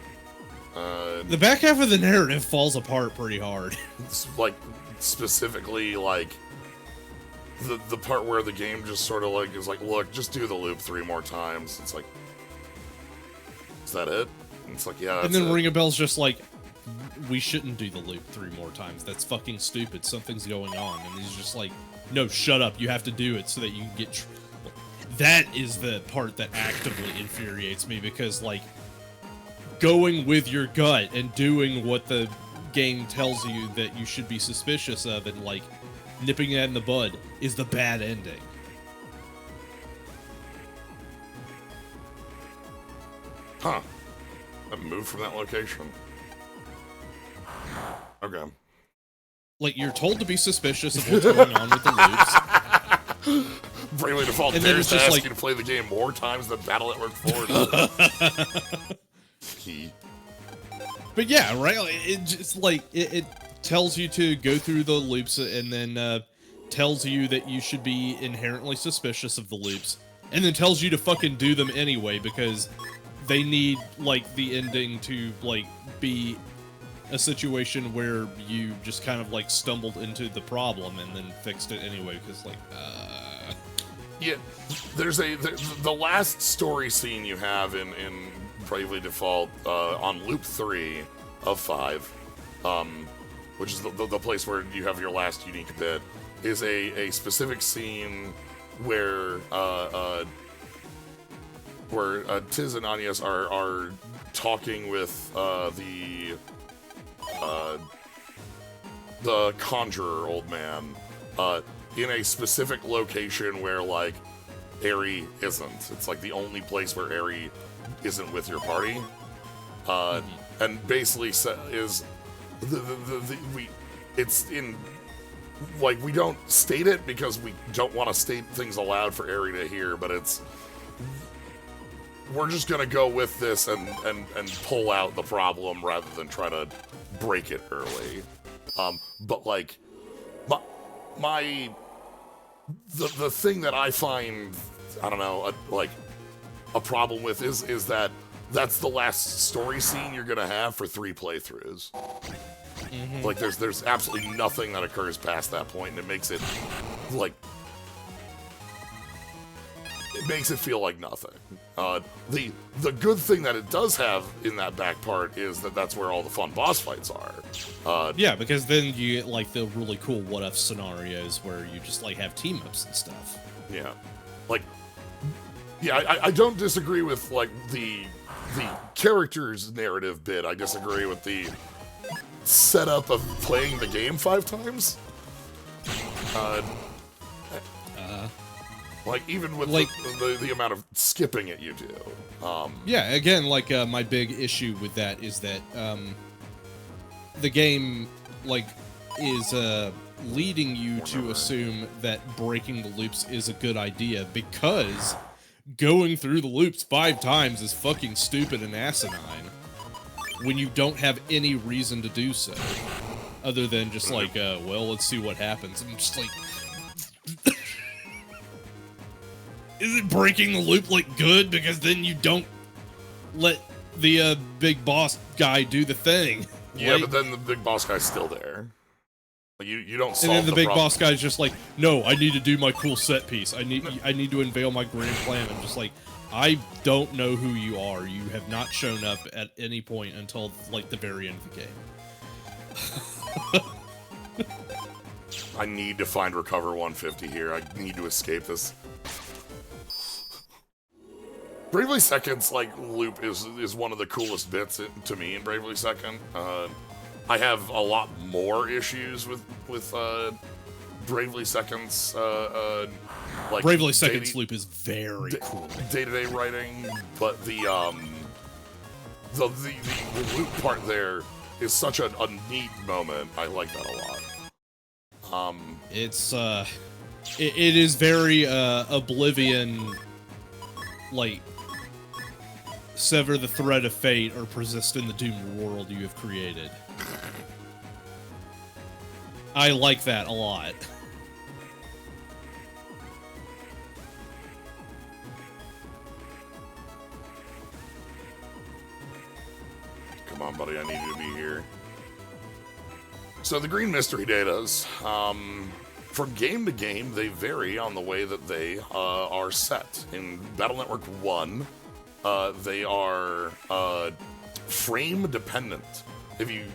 The back half of the narrative falls apart pretty hard. It's like specifically like the part where the game just sort of like is like, look, just do the loop 3 more times. It's like, is that it? And it's like, yeah. And then it. Ring a Bell's just like, we shouldn't do the loop 3 more times. That's fucking stupid. Something's going on. And he's just like, no, shut up. You have to do it so that you can get... That is the part that actively infuriates me, because, like, going with your gut and doing what the game tells you that you should be suspicious of and, like, nipping that in the bud is the bad ending. Huh. I've moved from that location. Okay. Like, you're told to be suspicious of what's going on with the loops. Bravely Default And then dares it's to just ask like- you to play the game more times than Battle Network 4. But yeah, right? It tells you to go through the loops and then tells you that you should be inherently suspicious of the loops, and then tells you to fucking do them anyway because they need, like, the ending to, like, be a situation where you just kind of, like, stumbled into the problem and then fixed it anyway, because, like, Yeah, there's the last story scene you have in Bravely Default on Loop 3 of 5, which is the place where you have your last unique bit, is a specific scene where Tiz and Anyas are talking with the Conjurer old man in a specific location where, like, Aerie isn't. It's like the only place where Aerie isn't with your party. And basically is it's in, like, we don't state it because we don't want to state things aloud for Aerie to hear, but it's, we're just gonna go with this and pull out the problem rather than try to break it early. But, like, the thing that I find, I don't know, a problem with is that that's the last story scene you're gonna have for 3 playthroughs. Like, there's absolutely nothing that occurs past that point, and it makes it, like, it makes it feel like nothing. The good thing that it does have in that back part is that that's where all the fun boss fights are. yeah, because then you get, like, the really cool what-if scenarios where you just, like, have team-ups and stuff. Yeah. Like, yeah, I don't disagree with, like, the character's narrative bit. I disagree with the setup of playing the game 5 times. Like, even with, like, the amount of skipping it you do. Yeah, again, like, my big issue with that is that the game, like, is leading you to assume that breaking the loops is a good idea because going through the loops 5 times is fucking stupid and asinine when you don't have any reason to do so, other than just like, well, let's see what happens. I'm just like, isn't breaking the loop, like, good? Because then you don't let the big boss guy do the thing. Yeah, like, but then the big boss guy's still there. Like, you don't solve and then the big problem. boss guy's just like, no, I need to do my cool set piece. I need to unveil my grand plan. I'm just like, I don't know who you are. You have not shown up at any point until, like, the very end of the game. I need to find Recover 150 here. I need to escape this. Bravely Second's, like, loop is one of the coolest bits to me in Bravely Second. I have a lot more issues with Bravely Second's like, Bravely Second's loop is very cool. Day-to-day writing, but the loop part there is such a neat moment. I like that a lot. It's it is very Oblivion, like, sever the thread of fate or persist in the doomed world you have created. I like that a lot. Come on, buddy, I need you to be here. So the green mystery datas, from game to game, they vary on the way that they are set. In Battle Network 1, they are frame dependent. if you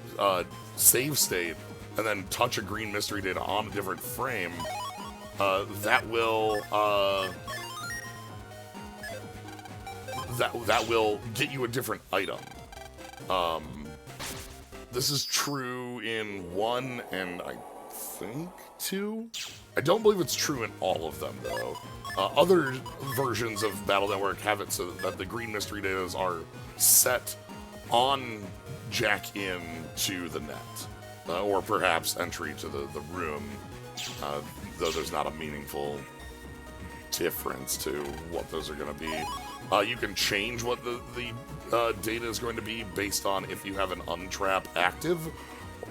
save state and then touch a green mystery data on a different frame, that will that will get you a different item. This is true in 1 and I think 2. I don't believe it's true in all of them, though. Other versions of Battle Network have it so that the green mystery data are set on jack in to the net, or perhaps entry to the room, though there's not a meaningful difference to what those are going to be. You can change what the data is going to be based on if you have an untrap active,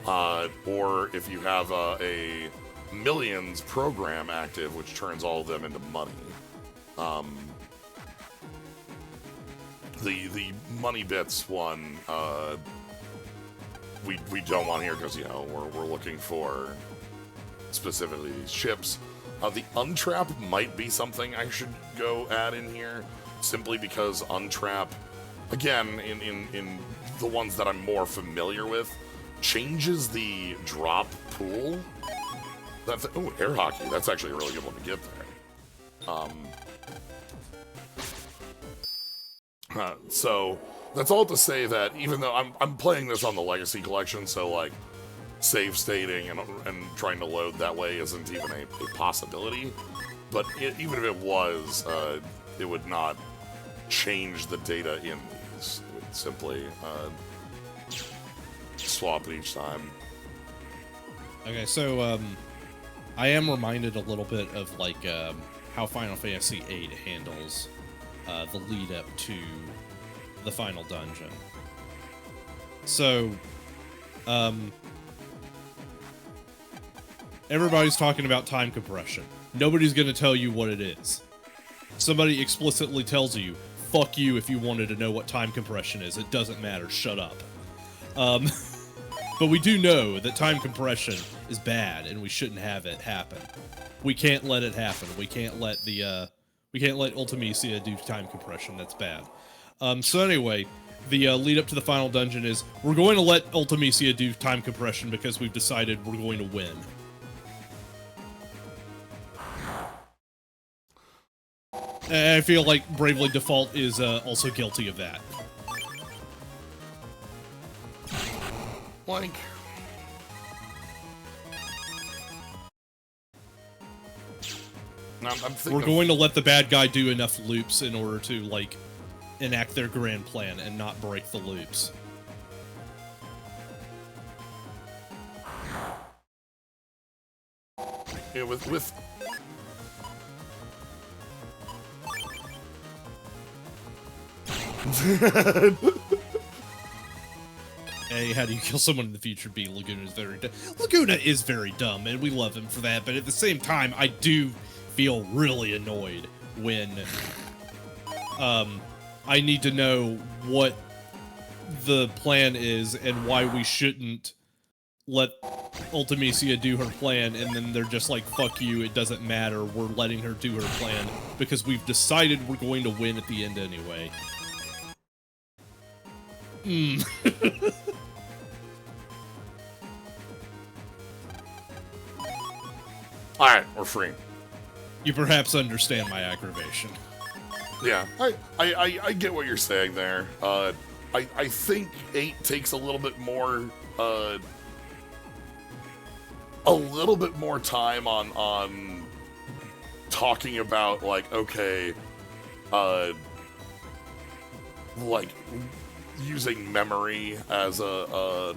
or if you have a millions program active, which turns all of them into money. The money bits one, we don't want here because, you know, we're looking for specifically these ships. The untrap might be something I should go add in here, simply because untrap, again, in the ones that I'm more familiar with, changes the drop pool. Oh, air hockey. That's actually a really good one to get there. So that's all to say that even though I'm playing this on the Legacy Collection, so like save stating and trying to load that way isn't even a possibility. But even if it was, it would not change the data in these. It would simply swap it each time. Okay, so I am reminded a little bit of like how Final Fantasy VIII handles the lead up to the final dungeon. So, everybody's talking about time compression. Nobody's going to tell you what it is. Somebody explicitly tells you, fuck you if you wanted to know what time compression is. It doesn't matter. Shut up. But we do know that time compression is bad, and we shouldn't have it happen. We can't let it happen. We can't let Ultimecia do time compression. That's bad. So anyway, the lead up to the final dungeon is we're going to let Ultimecia do time compression because we've decided we're going to win. And I feel like Bravely Default is also guilty of that. Like, I'm thinking we're going to let the bad guy do enough loops in order to, like, enact their grand plan and not break the loops. Yeah, with A, how do you kill someone in the future? B, Laguna is very dumb. Laguna is very dumb, and we love him for that, but at the same time, I do feel really annoyed when I need to know what the plan is and why we shouldn't let Ultimecia do her plan, and then they're just like, fuck you, it doesn't matter, we're letting her do her plan, because we've decided we're going to win at the end anyway. Alright, we're free. You perhaps understand my aggravation. Yeah, I get what you're saying there. I think 8 takes a little bit more time on talking about, like, okay, like using memory as a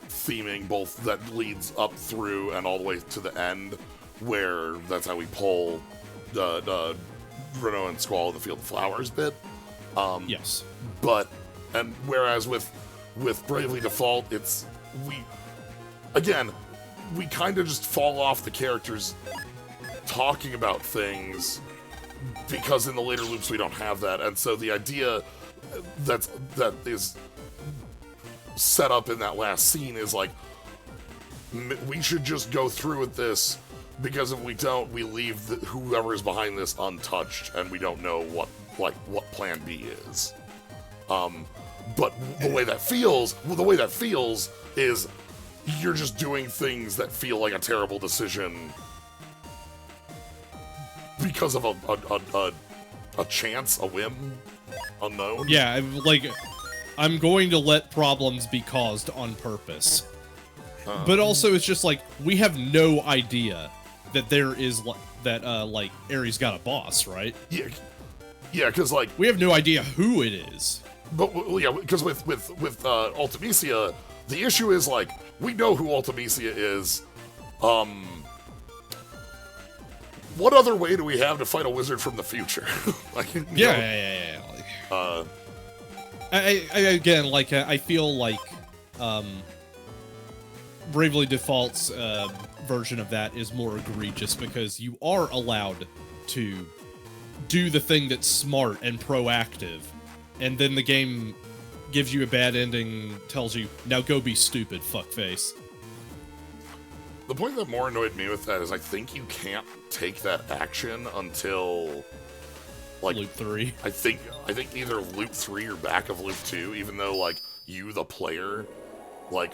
theming both that leads up through and all the way to the end, where that's how we pull the Renault and Squall in the Field of Flowers bit. Yes. But, and whereas with Bravely Default, it's, we kind of just fall off the characters talking about things because in the later loops we don't have that, and so the idea that is set up in that last scene is like, we should just go through with this, because if we don't, we leave whoever is behind this untouched, and we don't know what plan B is. But the way that feels is you're just doing things that feel like a terrible decision because of a chance, a whim, unknown. Yeah, I'm going to let problems be caused on purpose. But also, it's just like, we have no idea that there is, like, Ares got a boss, right? Yeah, because, like... We have no idea who it is. But, yeah, because with Ultimisia, the issue is, like, we know who Ultimisia is. What other way do we have to fight a wizard from the future? Like, Yeah. Like, I feel like, Bravely Default's version of that is more egregious because you are allowed to do the thing that's smart and proactive, and then the game gives you a bad ending, tells you, now go be stupid, fuckface. The point that more annoyed me with that is I think you can't take that action until, like, Loop 3. I think either Loop 3 or back of Loop 2, even though, like, you, the player, like,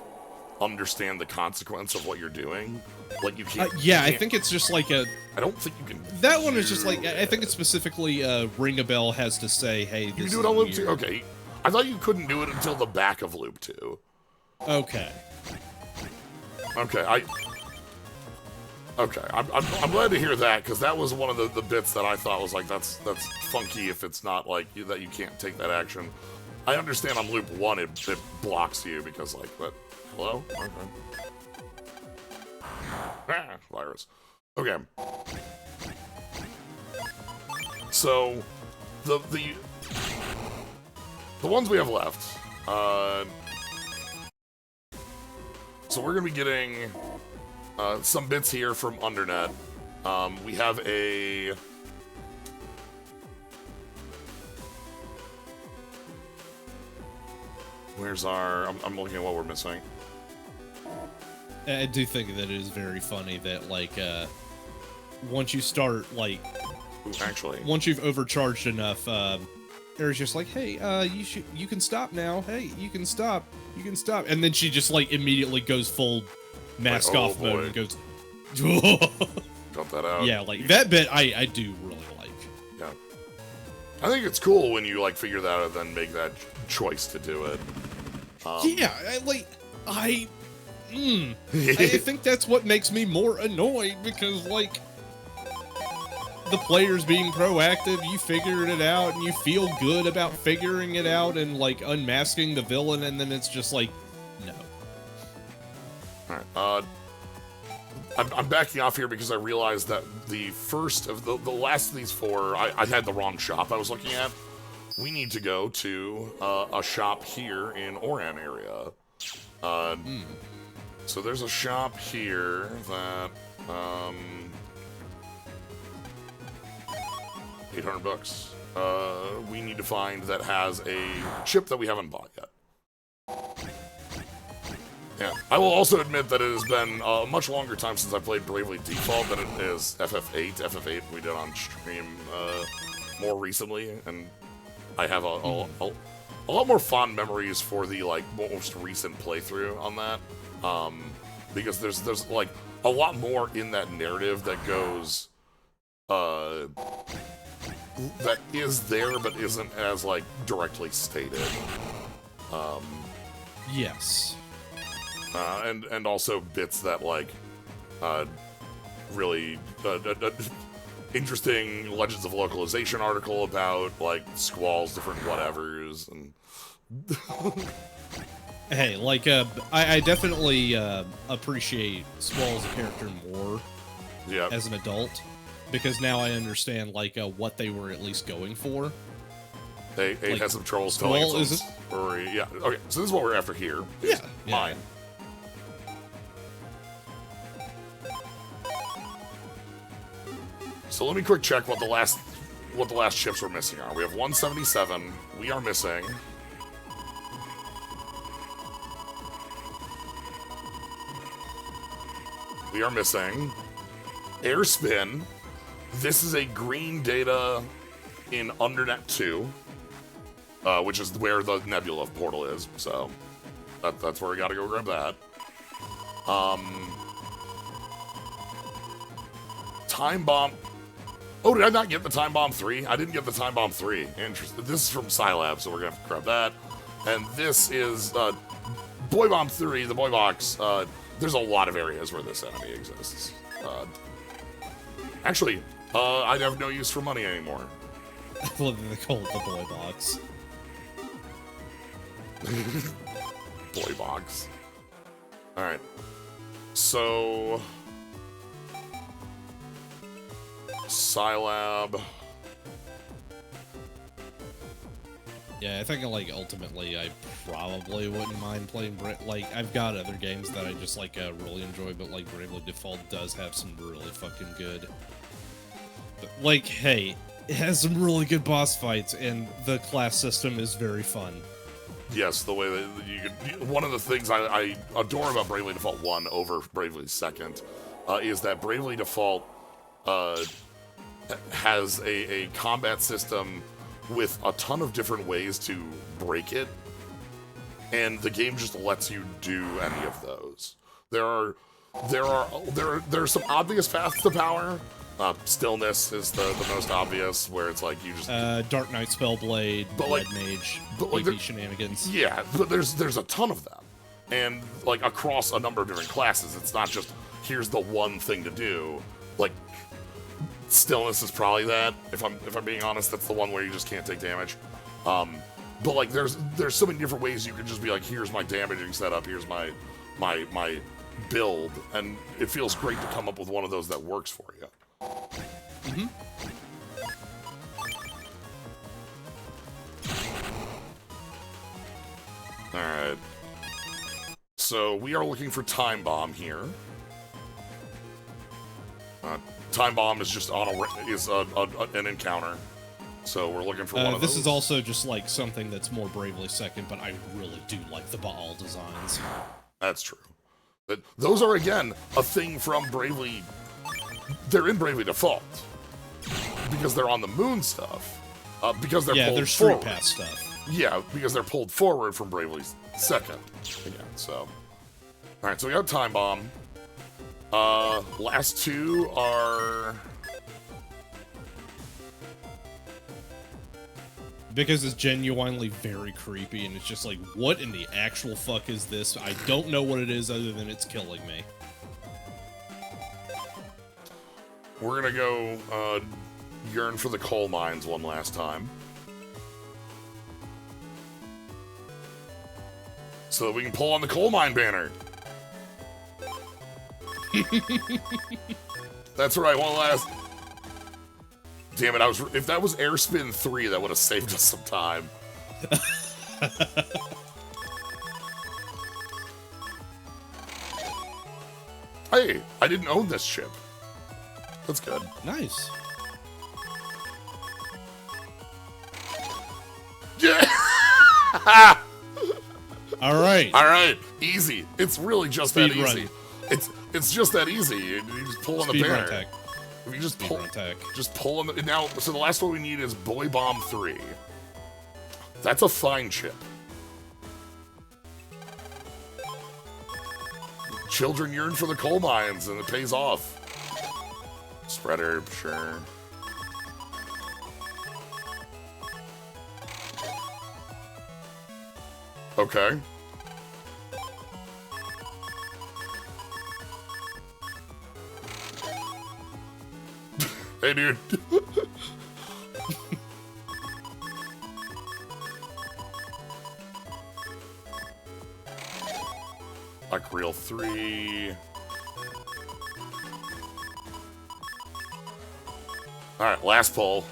understand the consequence of what you're doing. Like, you can't... I think it's just like a... I don't think you can... That one is just like... I think it's specifically Ring a Bell has to say, hey, this You can do it on Loop 2? Okay. I thought you couldn't do it until the back of Loop 2. Okay. Okay, I'm glad to hear that, because that was one of the bits that I thought was like, that's funky if it's not like that you can't take that action. I understand on Loop 1 it blocks you because, like, but hello? Okay. Virus. Okay. So the ones we have left. So we're gonna be getting some bits here from Undernet. We have a... Where's our... I'm looking at what we're missing. I do think that it is very funny that, like, once you start, like... Ooh, actually... Once you've overcharged enough, Ares just like, hey, you can stop now. Hey, you can stop. You can stop. And then she just, like, immediately goes full mask-off mode and goes... Got that out. Yeah, like, that bit I do really like. Yeah. I think it's cool when you, like, figure that out and then make that choice to do it. Yeah, I think that's what makes me more annoyed, because, like, the player's being proactive, you figured it out, and you feel good about figuring it out and, like, unmasking the villain, and then it's just like, no. Alright, I'm backing off here because I realized that the first of the last of these four, I had the wrong shop I was looking at. We need to go to a shop here in Oran area. So there's a shop here that, $800. We need to find that has a chip that we haven't bought yet. Yeah, I will also admit that it has been a much longer time since I played Bravely Default than it is FF8. FF8 we did on stream more recently, and I have a lot more fond memories for the, like, most recent playthrough on that. Because there's like a lot more in that narrative that goes that is there but isn't as, like, directly stated. Yes. And also bits that, like, really interesting Legends of Localization article about, like, Squall's different whatevers and Hey, like, I definitely appreciate Squall as a character more as an adult, because now I understand, like, what they were at least going for. They like, had some troubles telling Squall its own story. Yeah, okay, so this is what we're after here. Yeah. Mine. So let me quick check what the last chips we're missing are. We have 177. We are missing. We are missing Air Spin. This is a green data in Undernet 2. which is where the Nebula portal is. So that's where we got to go grab that. Time Bomb. Oh, did I not get the Time Bomb 3? I didn't get the Time Bomb 3. Interesting. This is from Scilab, so we're gonna have to grab that. And this is Boy Bomb 3, the Boy Box. There's a lot of areas where this enemy exists. Actually, I have no use for money anymore. Well, they call it the Boy Box. Boy Box. Alright. So... Scilab. Yeah, I think like ultimately I probably wouldn't mind playing like I've got other games that I just like really enjoy, but like Bravely Default does have some really fucking good. But, like, hey, it has some really good boss fights, and the class system is very fun. Yes, the way that you could. One of the things I adore about Bravely Default 1 over Bravely 2nd is that Bravely Default has a combat system with a ton of different ways to break it, and the game just lets you do any of those. There are some obvious paths to power. Stillness is the most obvious, where it's like you just Dark Knight Spellblade, Red Mage, AP shenanigans. Yeah, but there's a ton of them, and like across a number of different classes. It's not just here's the one thing to do. Like Stillness is probably that. If I'm being honest, that's the one where you just can't take damage. But like there's so many different ways you can just be like, here's my damaging setup, here's my build, and it feels great to come up with one of those that works for you. Mm-hmm. Alright. So we are looking for Time Bomb here. Time Bomb is just on an encounter. So we're looking for one of those. This is also just like something that's more Bravely Second, but I really do like the Baal designs. That's true. But those are, again, a thing from Bravely. They're in Bravely Default. Because they're on the moon stuff. Because they're pulled they're Street forward. Pass stuff. Yeah, because they're pulled forward from Bravely Second. Again, so. Alright, so we got Time Bomb. Last two are... Because it's genuinely very creepy, and it's just like, what in the actual fuck is this? I don't know what it is other than it's killing me. We're gonna go, yearn for the coal mines one last time. So that we can pull on the coal mine banner. That's right, one last... Damn it, if that was Airspin 3, that would have saved us some time. Hey, I didn't own this ship. That's good. Nice. Yeah! Alright. Alright, easy. It's really just Speed that easy. run. It's just that easy. You just pull on the Speed run banner. tech. If you just pull, attack. just pull on the now. So the last one we need is Boy Bomb 3. That's a fine chip. Children yearn for the coal mines, and it pays off. Spreader, sure. Okay. Hey, dude. Like Reel 3. Alright, last pull.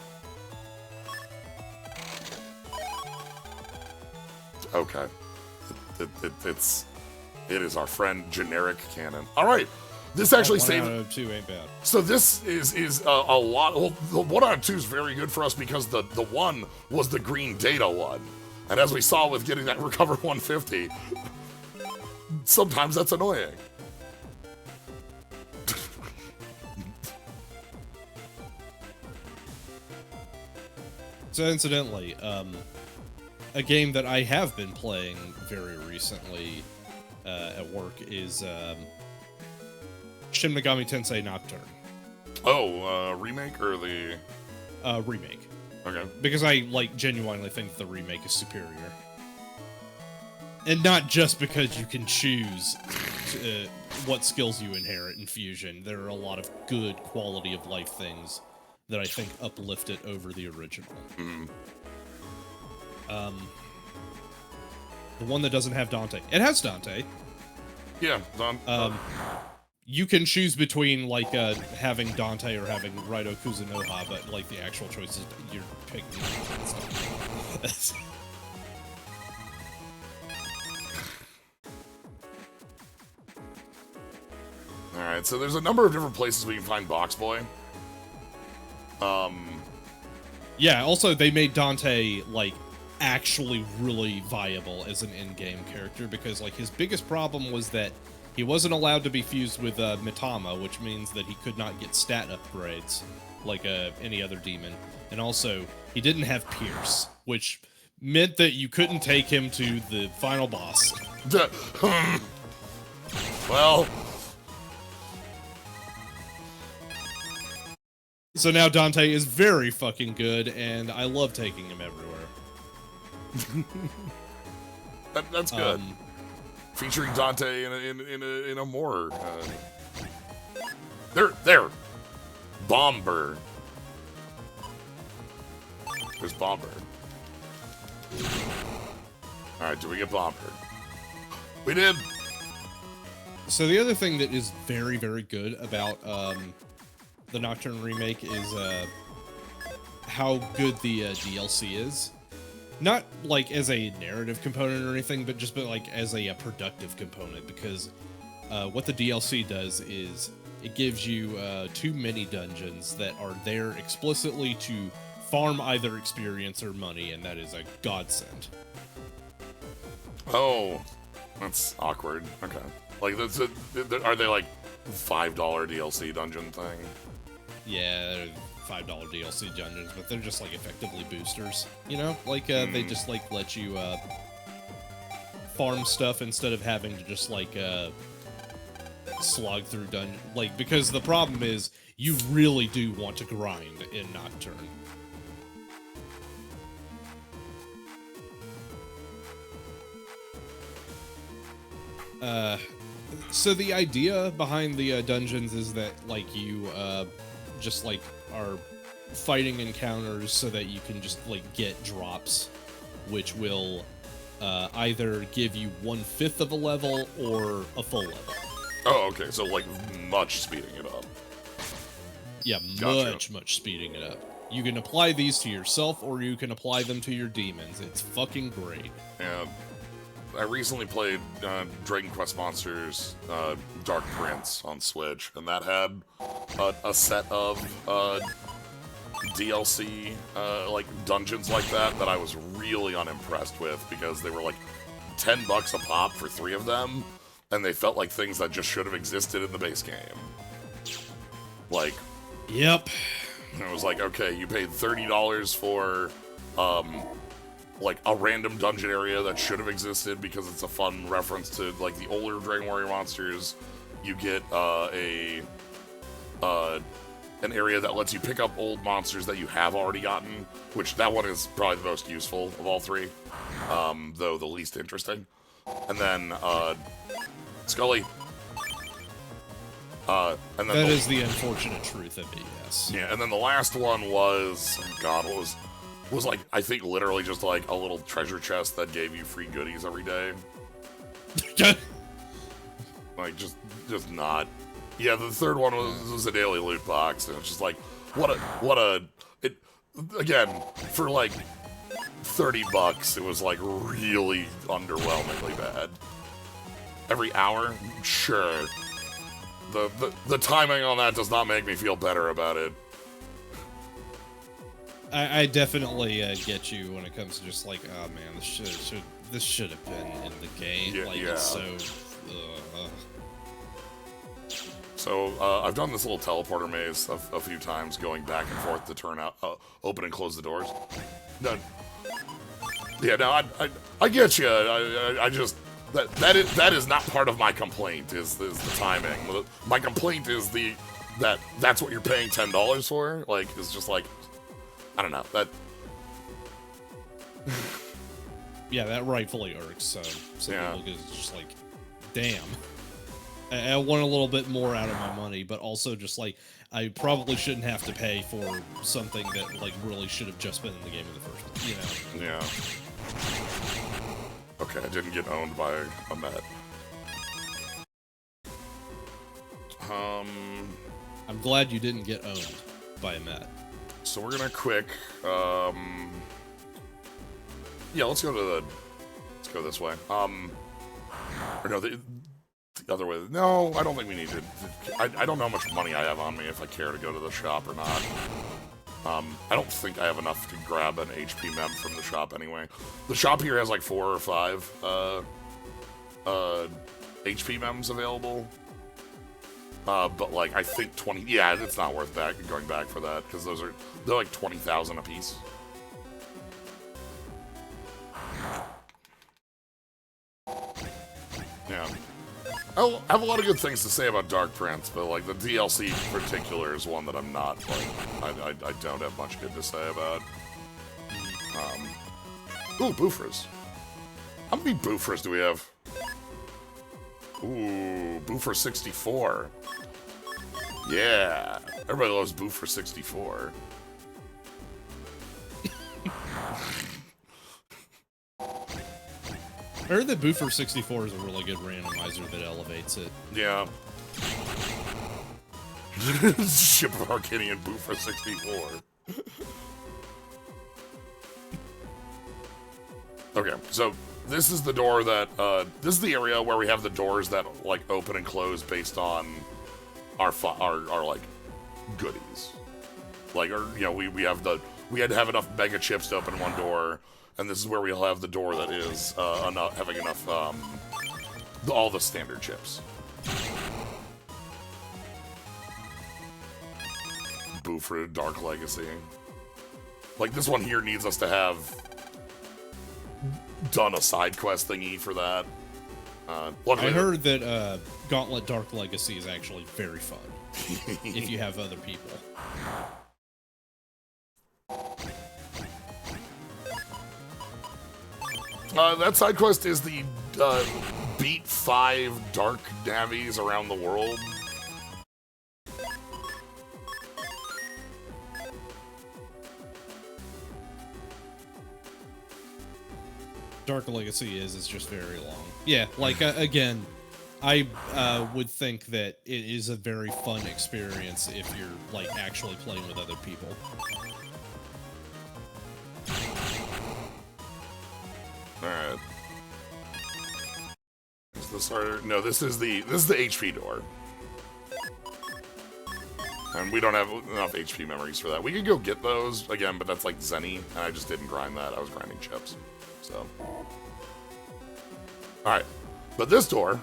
Okay. It is our friend Generic Cannon. Alright. This actually saved. 1 out of 2 ain't bad. So this is a lot. Well, the 1 out of 2 is very good for us because the 1 was the green data one, and as we saw with getting that recover 150, sometimes that's annoying. So incidentally, a game that I have been playing very recently at work is Shin Megami Tensei Nocturne. Oh, remake or the... Remake. Okay. Because I, genuinely think the remake is superior. And not just because you can choose what skills you inherit in Fusion. There are a lot of good quality of life things that I think uplift it over the original. Mm. The one that doesn't have Dante. It has Dante. Yeah, You can choose between, having Dante or having Raido Kuzunoha, but, the actual choice is you're picking Dante. Alright, so there's a number of different places we can find Box Boy. Yeah, also, they made Dante, actually really viable as an in-game character, because, his biggest problem was that he wasn't allowed to be fused with Mitama, which means that he could not get stat upgrades like any other demon. And also, he didn't have Pierce, which meant that you couldn't take him to the final boss. Well... So now Dante is very fucking good, and I love taking him everywhere. That's good. Featuring Dante in a more there Bomber. There's Bomber. Alright, do we get Bomber? We did. So the other thing that is very, very good about the Nocturne remake is how good the DLC is. Not as a narrative component or anything, but just as a productive component, because what the DLC does is it gives you 2 mini dungeons that are there explicitly to farm either experience or money, and that is a godsend. Oh, that's awkward. Okay. Are they $5 DLC dungeon thing? Yeah, they're $5 DLC dungeons, but they're just effectively boosters, you know? They just let you farm stuff instead of having to just slog through dungeons. Because the problem is you really do want to grind in Nocturne. So the idea behind the dungeons is that you just are fighting encounters so that you can just get drops, which will either give you 1/5 of a level or a full level. Oh, okay. So much speeding it up. Yeah, Gotcha. much speeding it up. You can apply these to yourself, or you can apply them to your demons. It's fucking great. Yeah. I recently played Dragon Quest Monsters Dark Prince on Switch, and that had a set of DLC dungeons like that I was really unimpressed with, because they were $10 a pop for 3 of them, and they felt like things that just should have existed in the base game. Yep. It was okay, you paid $30 for a random dungeon area that should have existed because it's a fun reference to the older Dragon Warrior monsters. You get an area that lets you pick up old monsters that you have already gotten, which that one is probably the most useful of all 3, though the least interesting. And then Scully. And then that is the unfortunate truth of it, yes. Yeah, and then the last one was, oh God, what was I think literally just a little treasure chest that gave you free goodies every day. Just not. Yeah, the third one was a daily loot box, and it's just again, for $30, it was really underwhelmingly bad. Every hour? Sure. The timing on that does not make me feel better about it. I definitely get you when it comes to just oh man, this should have been in the game. Yeah. It's so. So I've done this little teleporter maze a few times, going back and forth to turn out, open and close the doors. No. Yeah, no, I get you. I just that is not part of my complaint. Is the timing? My complaint is that's what you're paying $10 for. Like, it's just like, I don't know that. Yeah, that rightfully irks some Yeah. people, because it's just like, damn. I want a little bit more out of my money, but also just like, I probably shouldn't have to pay for something that like really should have just been in the game in the first place, you know? Yeah. Okay, I didn't get owned by a Met. I'm glad you didn't get owned by a Met. So we're gonna quick. Yeah, let's go this way. Or no, the other way. No, I don't think we need to. I don't know how much money I have on me if I care to go to the shop or not. I don't think I have enough to grab an HP mem from the shop anyway. The shop here has like 4 or 5 HP mems available. But like, I think 20, yeah, it's not worth going back for that, because they're like 20,000 a piece. Yeah. I have a lot of good things to say about Dark Prince, but like the DLC in particular is one that I'm not, like, I don't have much good to say about. Ooh, Vpris. How many Vpris do we have? Ooh, Vpris 64. Yeah, everybody loves Vpris 64. I heard that Boofer 64 is a really good randomizer that elevates it. Yeah. Ship of Arcadian Boofer 64. Okay, so this is the door that, this is the area where we have the doors that, like, open and close based on our like, goodies. Like, you know, we had to have enough mega chips to open one door, and this is where we'll have the door that is, having enough, all the standard chips. Buford Dark Legacy. Like, this one here needs us to have done a side quest thingy for that. I heard that Gauntlet Dark Legacy is actually very fun if you have other people. That side quest is the beat 5 dark navies around the world. Dark Legacy is just very long. Yeah, like, again, I would think that it is a very fun experience if you're, like, actually playing with other people. Alright. Is this our... No, this is the HP door. And we don't have enough HP memories for that. We could go get those, again, but that's like Zenny, and I just didn't grind that. I was grinding chips. So... Alright. But this door...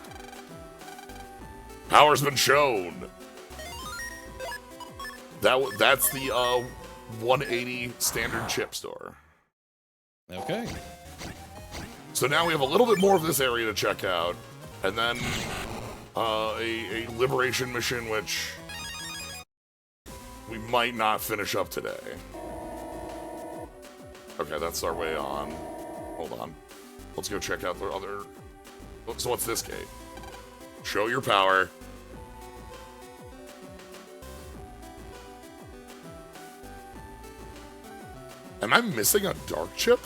Power's been shown! That's the, 180 standard chip store. Okay. So now we have a little bit more of this area to check out, and then a liberation mission which we might not finish up today. Okay, that's our way on. Hold on. Let's go check out the other... So what's this gate? Show your power. Am I missing a dark chip?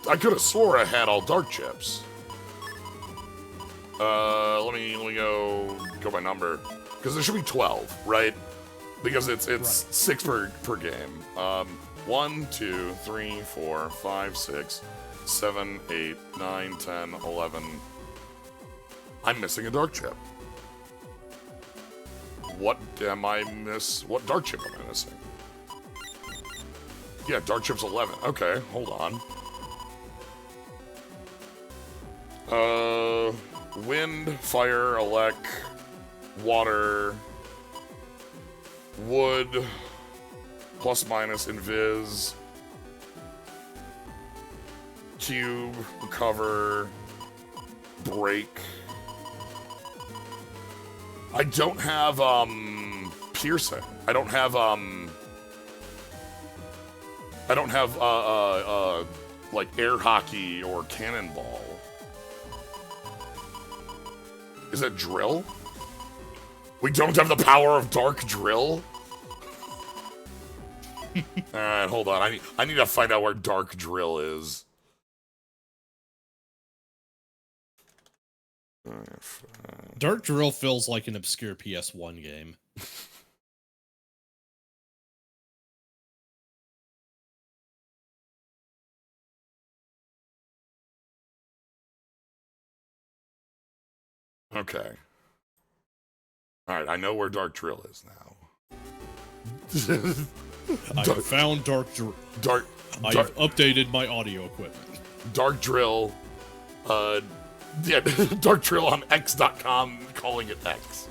I could have swore I had all dark chips. Let me go by number, because there should be 12, right? Because it's right. 6 per game. 1, 2, 3, 4, 5, 6, 7, 8, 9, 10, 11. I'm missing a dark chip. What dark chip am I missing? Yeah, dark chip's 11. Okay, hold on. wind, fire, elec, water, wood, plus minus, invis, cube, recover, break. I don't have, piercing. I don't have, like air hockey or cannonball. Is that drill? We don't have the power of dark drill? Alright, hold on. I need to find out where dark drill is. Dark Drill feels like an obscure PS1 game. Okay. Alright, I know where dark drill is now. I have found Dark Drill. I've updated my audio equipment. Dark drill. Yeah, dark drill on X.com, calling it X.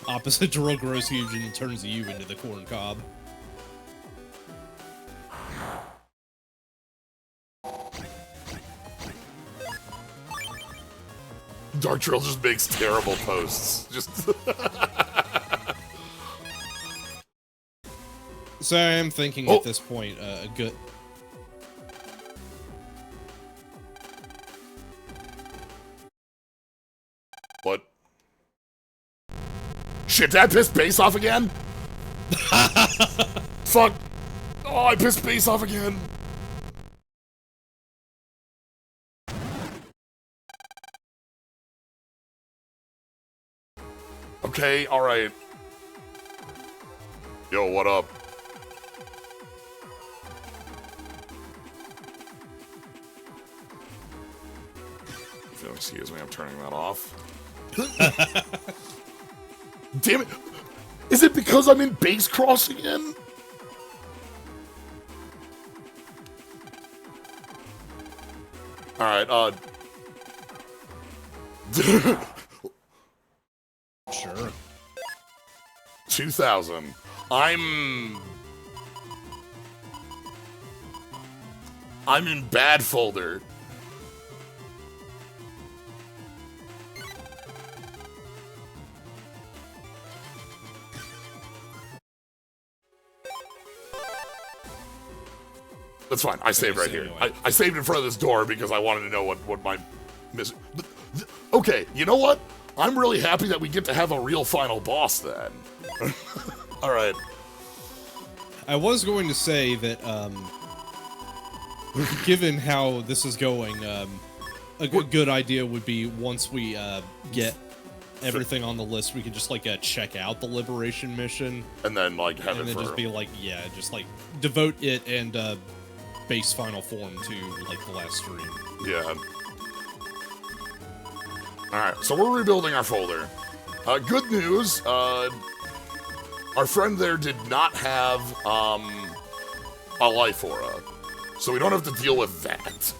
Opposite drill grows huge and turns you into the corn cob. Dark drill just makes terrible posts. Just. So I am thinking at this point, a good. What? Shit, did I piss base off again? Fuck. Oh, I pissed base off again. Okay, alright. Yo, what up? If you'll excuse me, I'm turning that off. Damn it! Is it because I'm in base cross again? Alright, Sure. 2000. I'm in bad folder. That's fine. I saved right here. Anyway. I saved in front of this door because I wanted to know what my miss. Okay, you know what? I'm really happy that we get to have a real final boss then. All right. I was going to say that, given how this is going, a good idea would be once we get everything on the list, we could just like check out the Liberation mission, And then like have and it then for just be like, yeah, just like devote it and base final form to like the last stream. Yeah. Alright, so we're rebuilding our folder. Good news, our friend there did not have, a life aura. So we don't have to deal with that.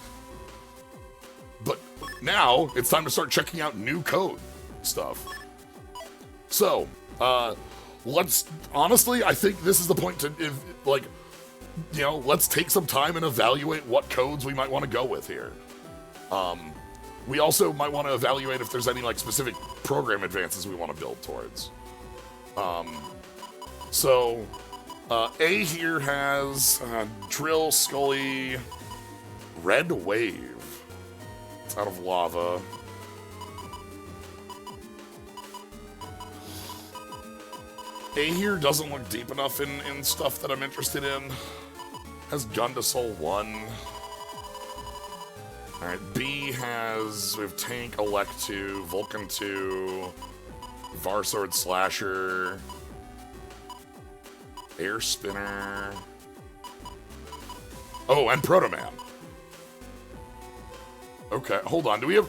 But now, it's time to start checking out new code stuff. So, let's, honestly, I think this is the point to, let's take some time and evaluate what codes we might want to go with here. We also might want to evaluate if there's any, like, specific program advances we want to build towards. A here has Drill, Scully, Red Wave. It's out of lava. A here doesn't look deep enough in stuff that I'm interested in. Has Gun to Soul 1. Alright, B has, we have Tank, Elec 2, Vulcan 2, Varsword Slasher, Air Spinner. Oh, and Proto Man. Okay, hold on, do we have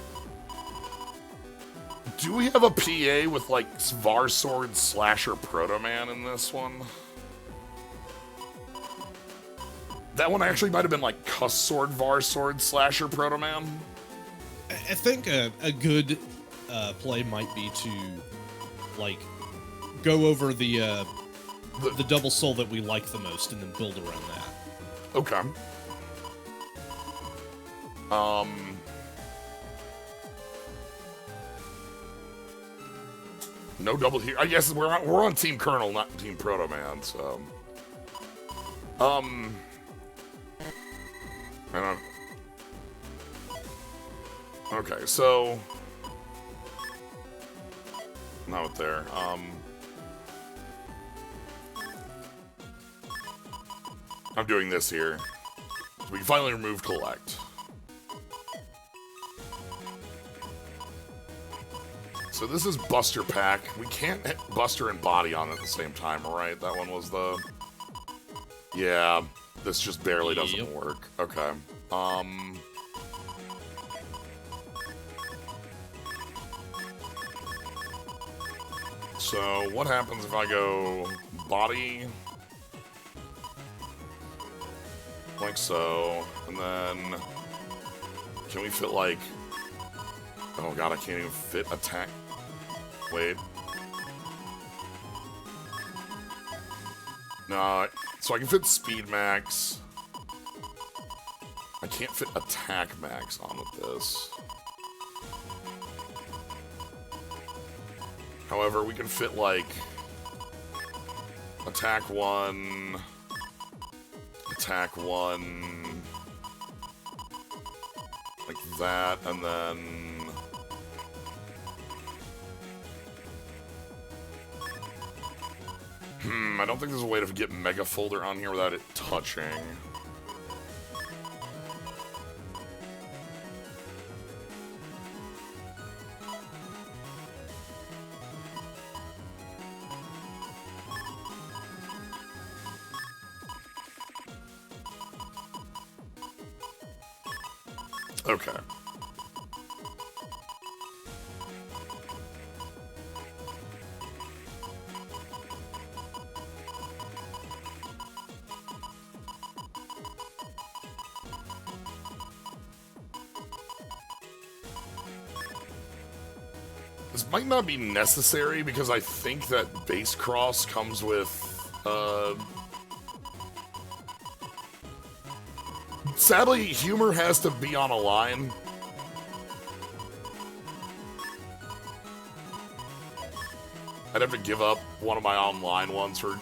a PA with, like, Varsword Slasher Proto Man in this one? That one actually might have been like Cuss Sword, Var Sword, Slasher, Proto Man. I think a good play might be to, like, go over the double soul that we like the most and then build around that. Okay. No double here. I guess we're on Team Colonel, not Team Proto Man. So, I don't. Okay, so not there. I'm doing this here. We can finally remove collect. So this is Buster Pack. We can't hit Buster and Body on at the same time, right? That one was the... Yeah, this just barely doesn't work. Okay. So what happens if I go Body... like so, and then... Can we fit, like... Oh god, I can't even fit attack... Wait. No, so I can fit speed max. I can't fit attack max on with this. However, we can fit, like, attack 1, attack 1, like that, and then... I don't think there's a way to get Mega Folder on here without it touching. Okay. This might not be necessary because I think that base cross comes with, sadly, humor has to be on a line. I'd have to give up one of my online ones for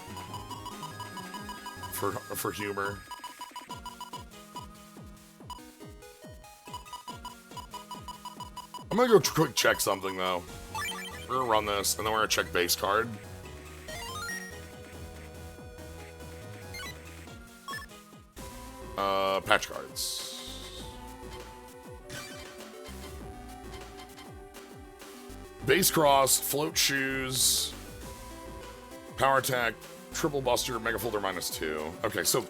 humor. I'm gonna go quick check something though. We're gonna run this, and then we're gonna check base card. Patch cards. Base cross, float shoes, power attack, triple buster, mega folder -2. Okay, so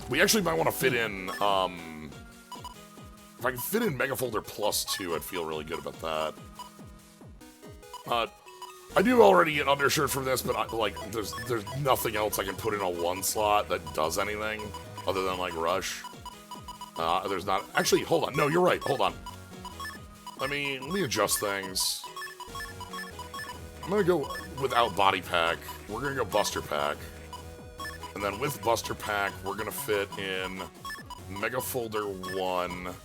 we actually might want to fit in, if I can fit in mega folder +2, I'd feel really good about that. I do already get undershirt from this, but there's nothing else I can put in a 1 slot that does anything other than like rush. There's not actually. Hold on, no, you're right. Hold on. Let me adjust things. I'm gonna go without body pack. We're gonna go Buster Pack, and then with Buster Pack, we're gonna fit in Mega Folder 1.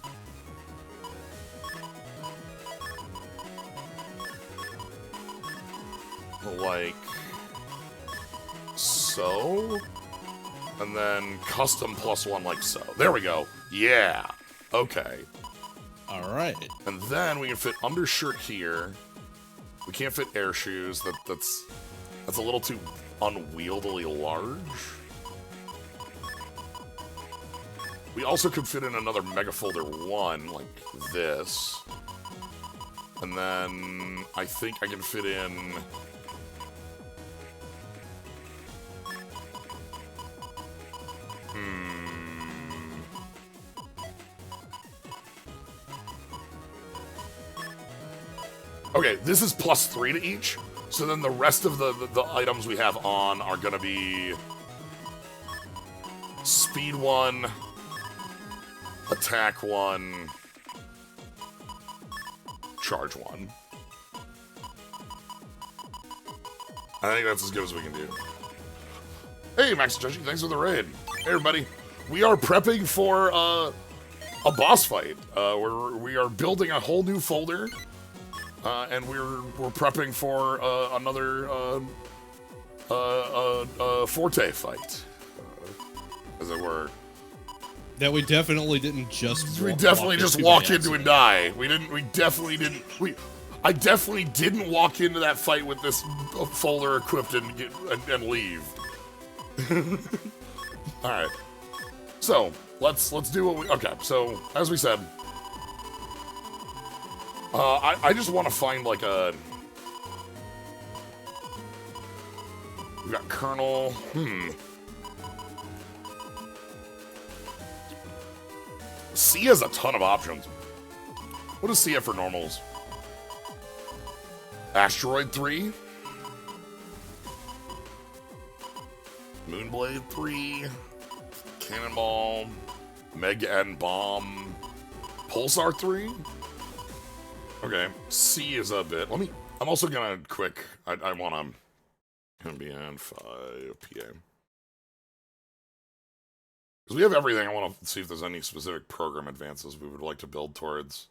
Like so, and then custom +1 like so. There we go. Yeah. Okay. All right. And then we can fit undershirt here. We can't fit air shoes. That's a little too unwieldily large. We also could fit in another Mega Folder 1 like this. And then I think I can fit in... Okay, this is +3 to each, so then the rest of the items we have on are gonna be speed 1, attack 1, charge one. I think that's as good as we can do. Hey, Max Joshi, thanks for the raid. Hey, everybody. We are prepping for a boss fight. We are building a whole new folder, and we're prepping for another Forte fight, as it were. That we definitely didn't just. We definitely just walk into and die. We definitely didn't. I definitely didn't walk into that fight with this folder equipped and leave. All right. So let's do what we. Okay. So as we said, I just want to find like a. We got Colonel. C has a ton of options. What does C have for normals? Asteroid 3. Moonblade 3. Cannonball. Megaman Bomb. Pulsar 3. Okay, C is a bit. I'm also gonna quick. I wanna be on 5 p.m. Because we have everything. I want to see if there's any specific program advances we would like to build towards.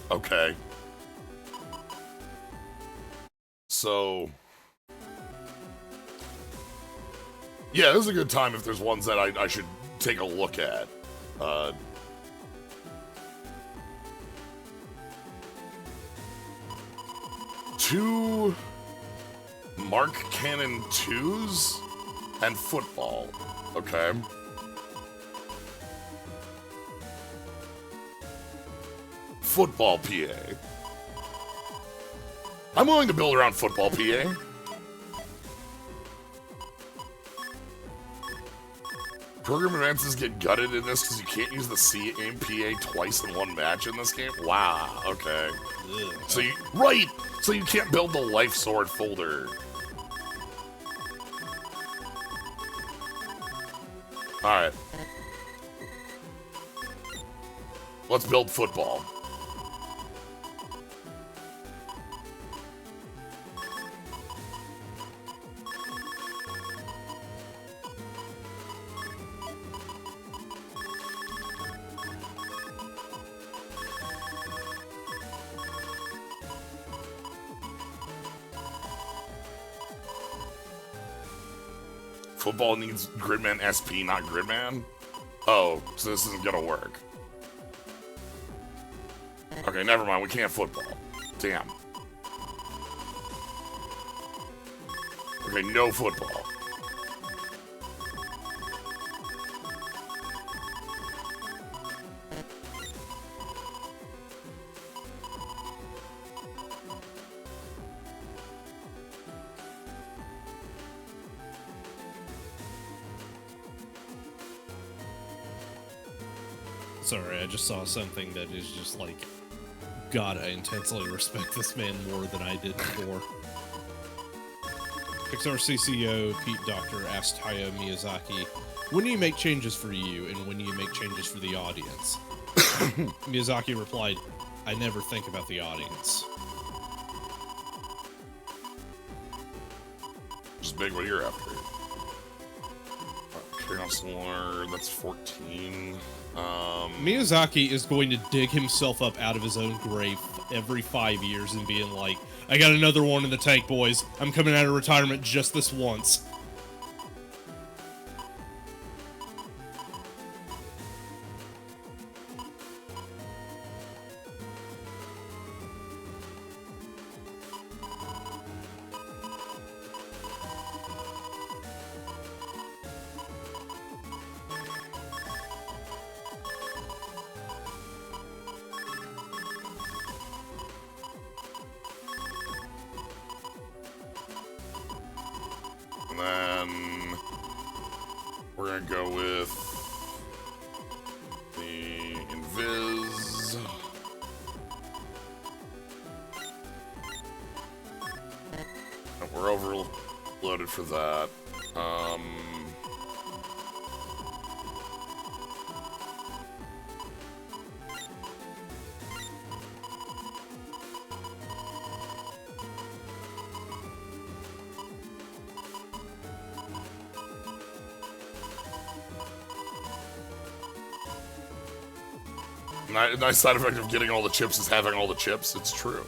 Okay. So... yeah, this is a good time if there's ones that I should take a look at. Two Mark Cannon 2s and football. Okay. Football PA. I'm willing to build around football PA. Program advances get gutted in this because you can't use the C aim PA twice in one match in this game? Wow, okay. So you, right! So you can't build the Life Sword folder. Alright. Let's build football. Football needs Gridman SP, not Gridman? Oh, so this isn't gonna work. Okay, never mind, we can't football. Damn. Okay, no football. Sorry, I just saw something that is just like, God, I intensely respect this man more than I did before. Pixar CCO Pete Doctor asked Hayao Miyazaki, when do you make changes for you and when do you make changes for the audience? Miyazaki replied, I never think about the audience. Just big what you're after. Counselor, that's 14. Miyazaki is going to dig himself up out of his own grave every 5 years and being like, I got another one in the tank, boys. I'm coming out of retirement just this once. And then we're gonna go with the Invis. We're overloaded for that. Nice side effect of getting all the chips is having all the chips. It's true.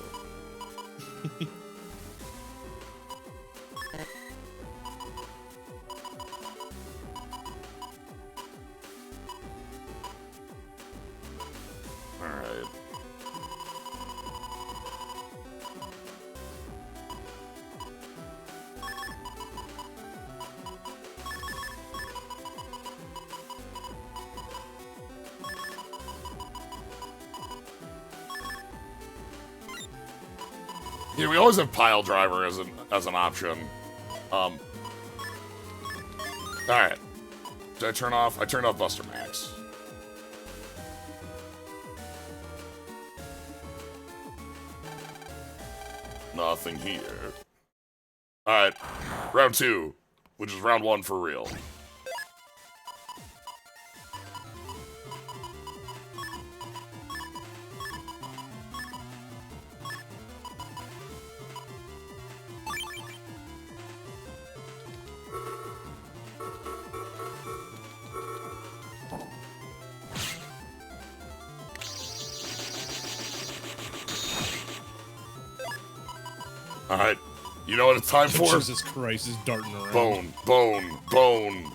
Alright. Yeah, we always have pile driver as an option. All right. Did I turn off? I turned off Buster Max. Nothing here. All right, round 2, which is round 1 for real. Alright, you know what it's time for? Jesus Christ, is darting around. Bone, bone, bone.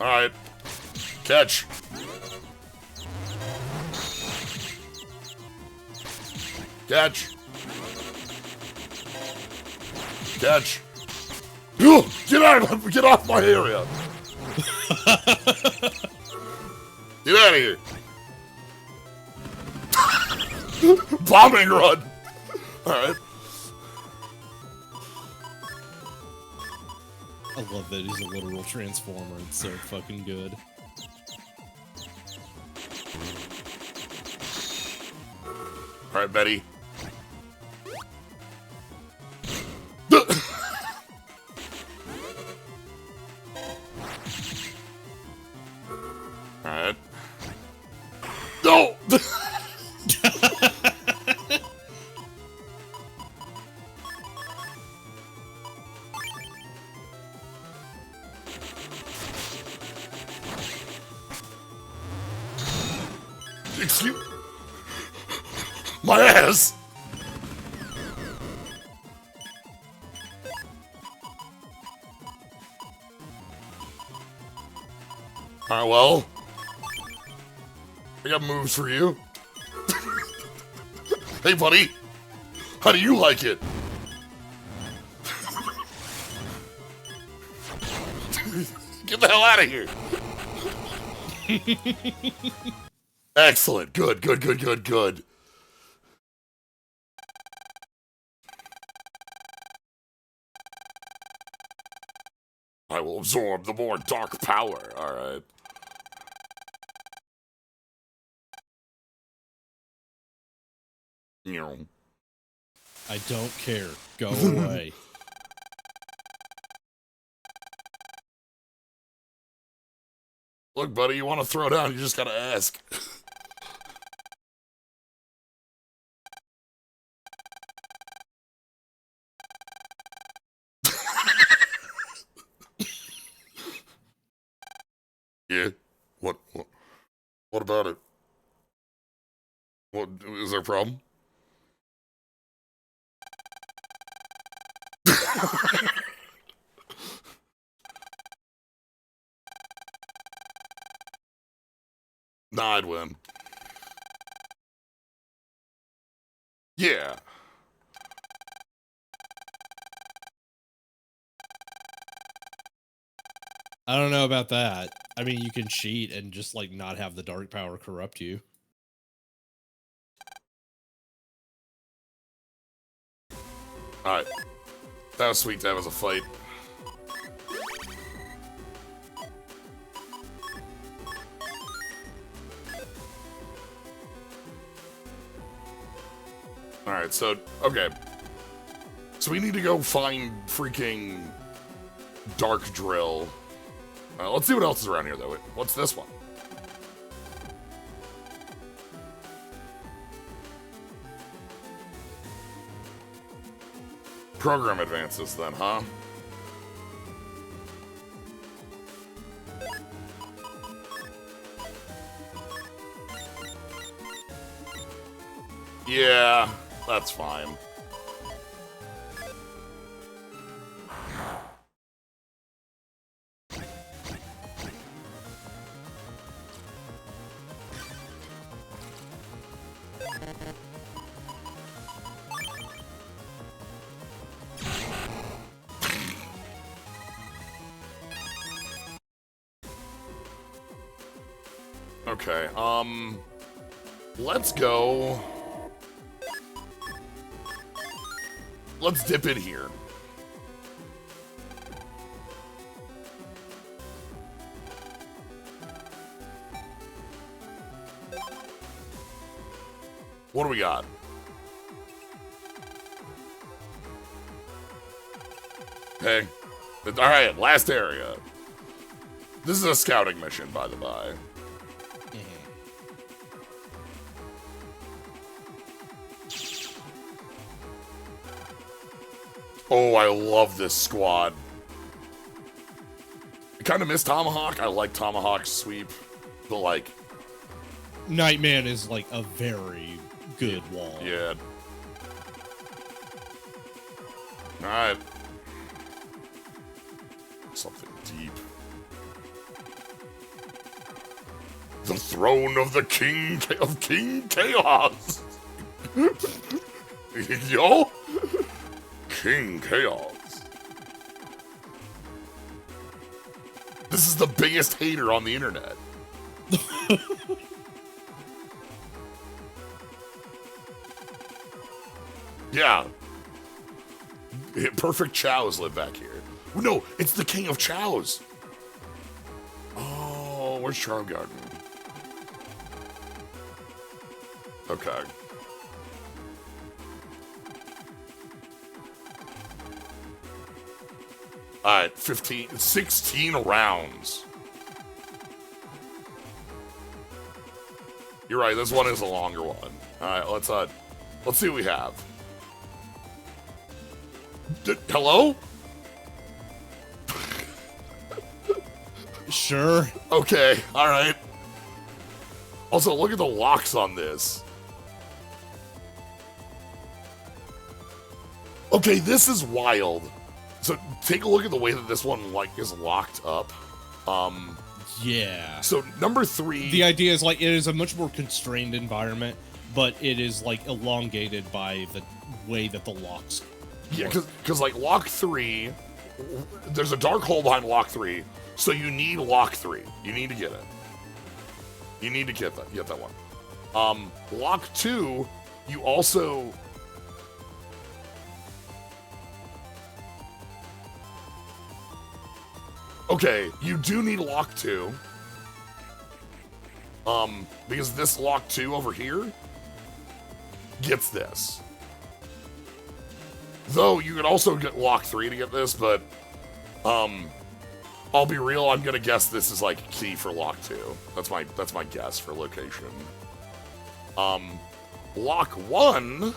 Alright. Catch. Catch. Catch. Ugh, get off my area. Get out of here. Bombing run. Alright. I love that he's a literal transformer. It's so fucking good. Alright, Betty. Alright. No! Excuse my ass. Alright, well, I got moves for you. Hey, buddy, how do you like it? Get the hell out of here. Excellent. Good, good, good, good, good. I will absorb the more dark power. Alright. I don't care. Go away. Look, buddy, you want to throw down, you just gotta ask. Yeah? What about it? What, is there a problem? Nah, I'd win. Yeah. I don't know about that. I mean, you can cheat and just, like, not have the dark power corrupt you. Alright. That was sweet to have as a fight. Alright, so, okay. So we need to go find freaking Dark Drill. Let's see what else is around here, though. Wait, what's this one? Program advances, then, huh? Yeah, that's fine. Okay, let's go. Let's dip in here. What do we got? Okay. Alright, last area. This is a scouting mission, by the by. Oh, I love this squad. I kind of miss Tomahawk. I like Tomahawk's sweep, but like... Nightman is like a very good wall. Yeah. Alright. Something deep. The throne of the King Chaos! Yo! King Chaos. This is the biggest hater on the internet. Yeah. Perfect chows live back here. No, it's the King of Chows. Oh, where's Charm Garden? Okay. Alright, 16 rounds. You're right, this one is a longer one. Alright, let's see what we have. Hello? Sure. Okay, alright. Also, look at the locks on this. Okay, this is wild. So take a look at the way that this one like is locked up. Yeah. So number 3. The idea is like it is a much more constrained environment, but it is like elongated by the way that the locks. Yeah, because like lock 3, there's a dark hole behind lock 3, so you need lock 3. You need to get it. You need to get that one. Lock 2, you also. Okay, you do need lock 2. Because this lock 2 over here gets this. Though you could also get lock 3 to get this, but I'll be real, I'm gonna guess this is like key for lock 2. That's my guess for location. Lock 1.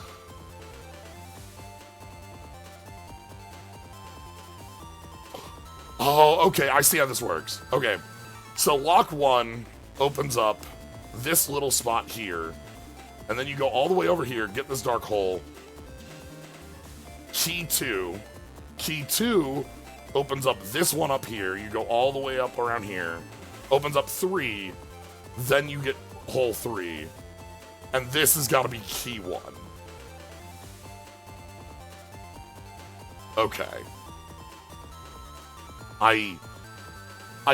Oh, okay, I see how this works. Okay, so lock 1 opens up this little spot here, and then you go all the way over here, get this dark hole. Key 2 opens up this one up here. You go all the way up around here, opens up 3, then you get hole 3, and this has got to be key 1. Okay. I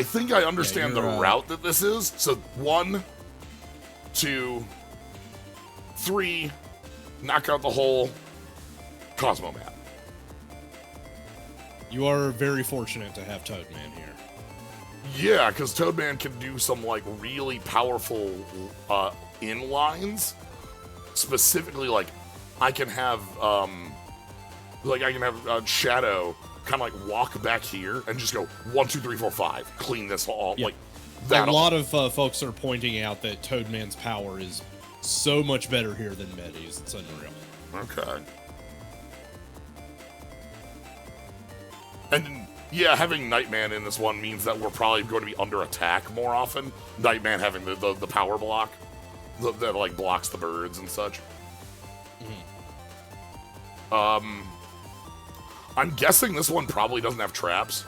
think I understand the route that this is. So 1, 2, 3, knock out the hole, Cosmo map. You are very fortunate to have Toadman here. Yeah, because Toadman can do some like really powerful inlines. Specifically, like I can have Shadow kind of like walk back here and just go 1, 2, 3, 4, 5, clean this all like that. A lot of folks are pointing out that Toadman's power is so much better here than Medi's. It's unreal. Okay. And yeah, having Nightman in this one means that we're probably going to be under attack more often. Nightman having the power block that like blocks the birds and such. I'm guessing this one probably doesn't have traps.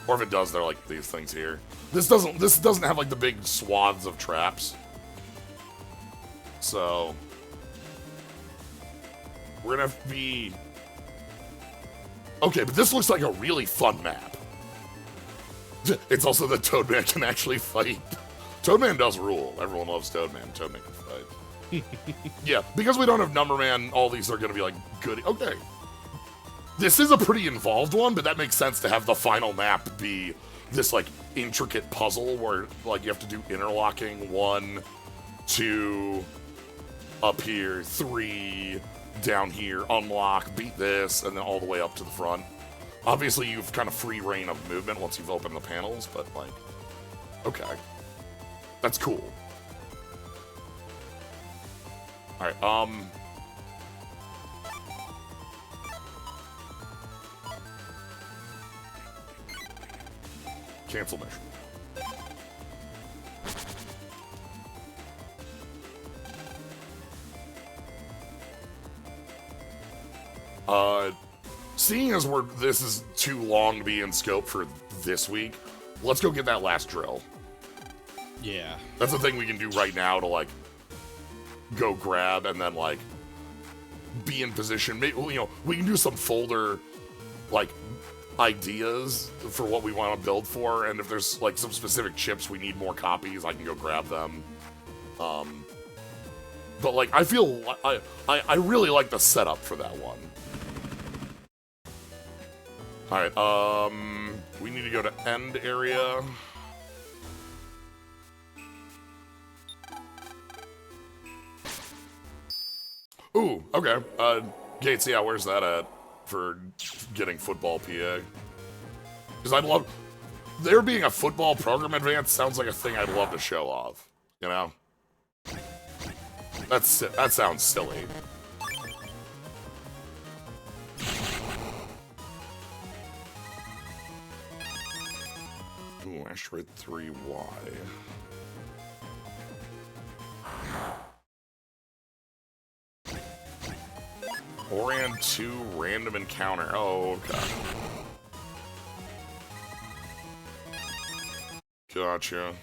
Or if it does, they're like these things here. This doesn't have like the big swaths of traps. So we're gonna have to be okay, but this looks like a really fun map. It's also that Toadman can actually fight. Toadman does rule. Everyone loves Toadman. Toadman can fight. Yeah, because we don't have Numberman, all these are gonna be like good. Okay. This is a pretty involved one, but that makes sense to have the final map be this like intricate puzzle where like you have to do interlocking 1, 2, up here, 3, down here, unlock, beat this, and then all the way up to the front. Obviously, you've kind of free reign of movement once you've opened the panels, but like, okay. That's cool. Alright, cancel mission. Seeing as this is too long to be in scope for this week, let's go get that last drill. Yeah. That's the thing we can do right now to, like, go grab and then, like, be in position. Maybe, you know, we can do some folder, like, ideas for what we want to build for, and if there's, like, some specific chips we need more copies, I can go grab them. But, like, I feel, I really like the setup for that one. Alright, we need to go to end area. Ooh, okay. Gates, yeah, where's that at for getting football PA? Because I'd love... There being a football program advance sounds like a thing I'd love to show off, you know? That sounds silly. Ooh, Asteroid 3Y. Orion 2 random encounter. Oh, okay. Gotcha.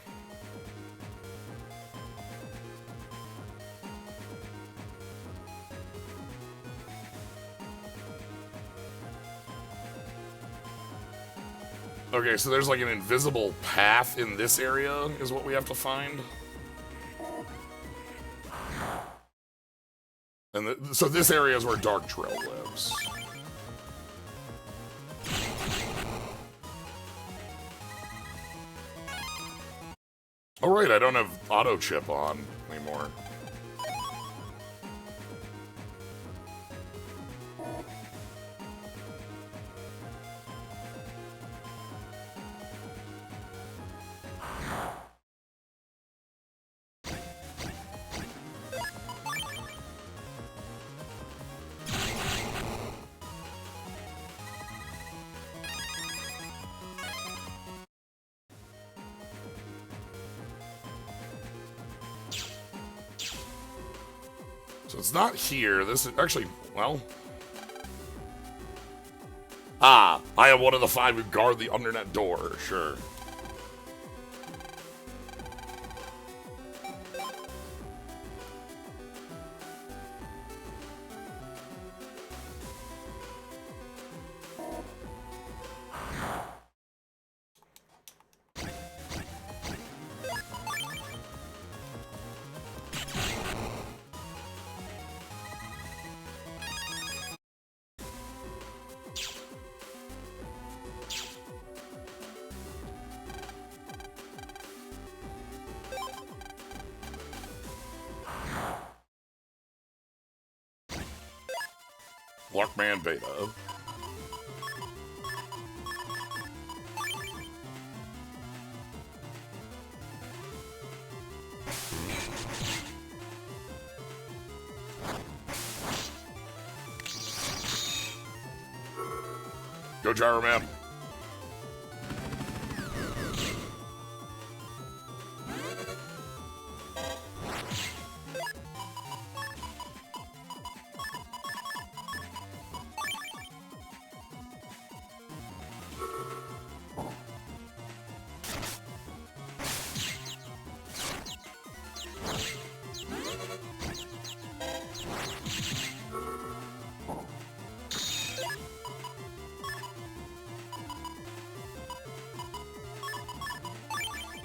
Okay, so there's like an invisible path in this area is what we have to find. And so this area is where Dark Trail lives. Oh right, I don't have auto chip on anymore. So it's not here. This is actually, well... Ah, I am one of the 5 who guard the undernet door. Sure. Lockman Beta. Go Gyro Man.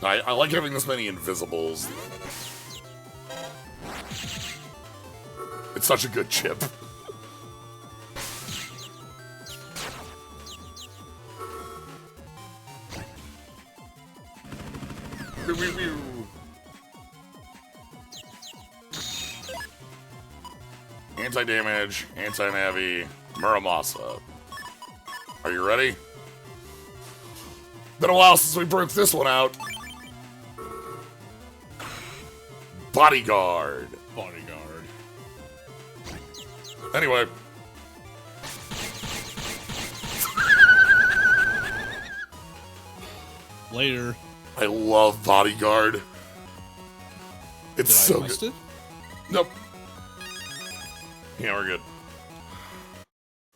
I like having this many invisibles. It's such a good chip. Anti-damage, anti-navi, Muramasa. Are you ready? Been a while since we broke this one out. Bodyguard. Bodyguard. Anyway. Later. I love Bodyguard. It's so missed good. It? Nope. Yeah, we're good.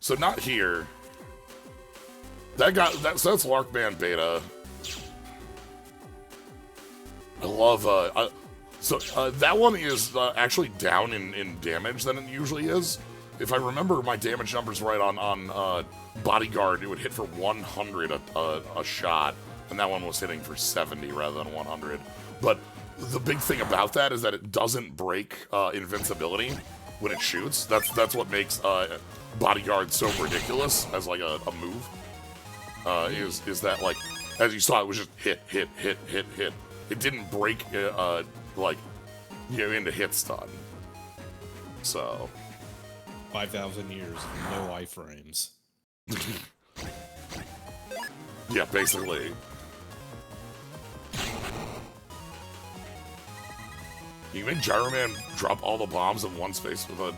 So not here. So that's Larkman Beta. I love, that one is actually down in damage than it usually is. If I remember my damage numbers right on Bodyguard, it would hit for 100 a shot, and that one was hitting for 70 rather than 100. But the big thing about that is that it doesn't break invincibility when it shoots. That's what makes Bodyguard so ridiculous as like a move. Is that, like, as you saw, it was just hit. It didn't break like, you know, into hit stun. So 5,000 years, no iframes. Yeah, basically. You can make Gyro Man drop all the bombs in one space with a...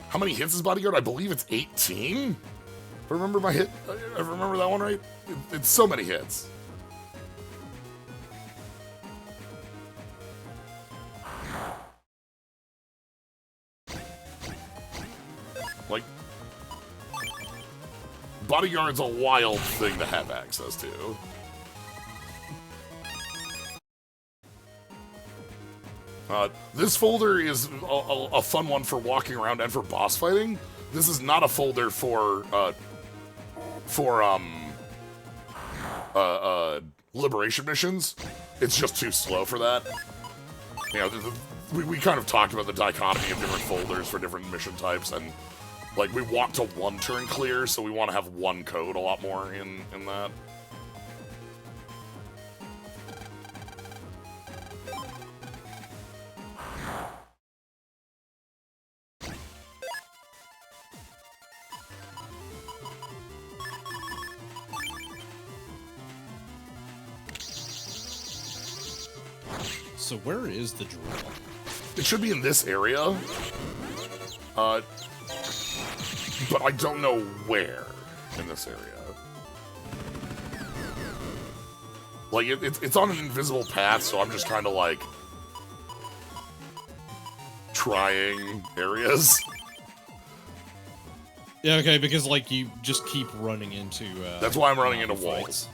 How many hits is Bodyguard? I believe it's 18? If I remember I remember that one right? It's so many hits. Like, Bodyguard's a wild thing to have access to. This folder is a fun one for walking around and for boss fighting. This is not a folder for liberation missions. It's just too slow for that. You know, we kind of talked about the dichotomy of different folders for different mission types, and like we want to one turn clear, so we want to have one code a lot more in that. So where is the drill? It should be in this area. But I don't know where in this area. Like, it's on an invisible path, so I'm just kind of, like, trying areas. Yeah, okay, because, like, you just keep running into, That's why I'm running into fights. walls.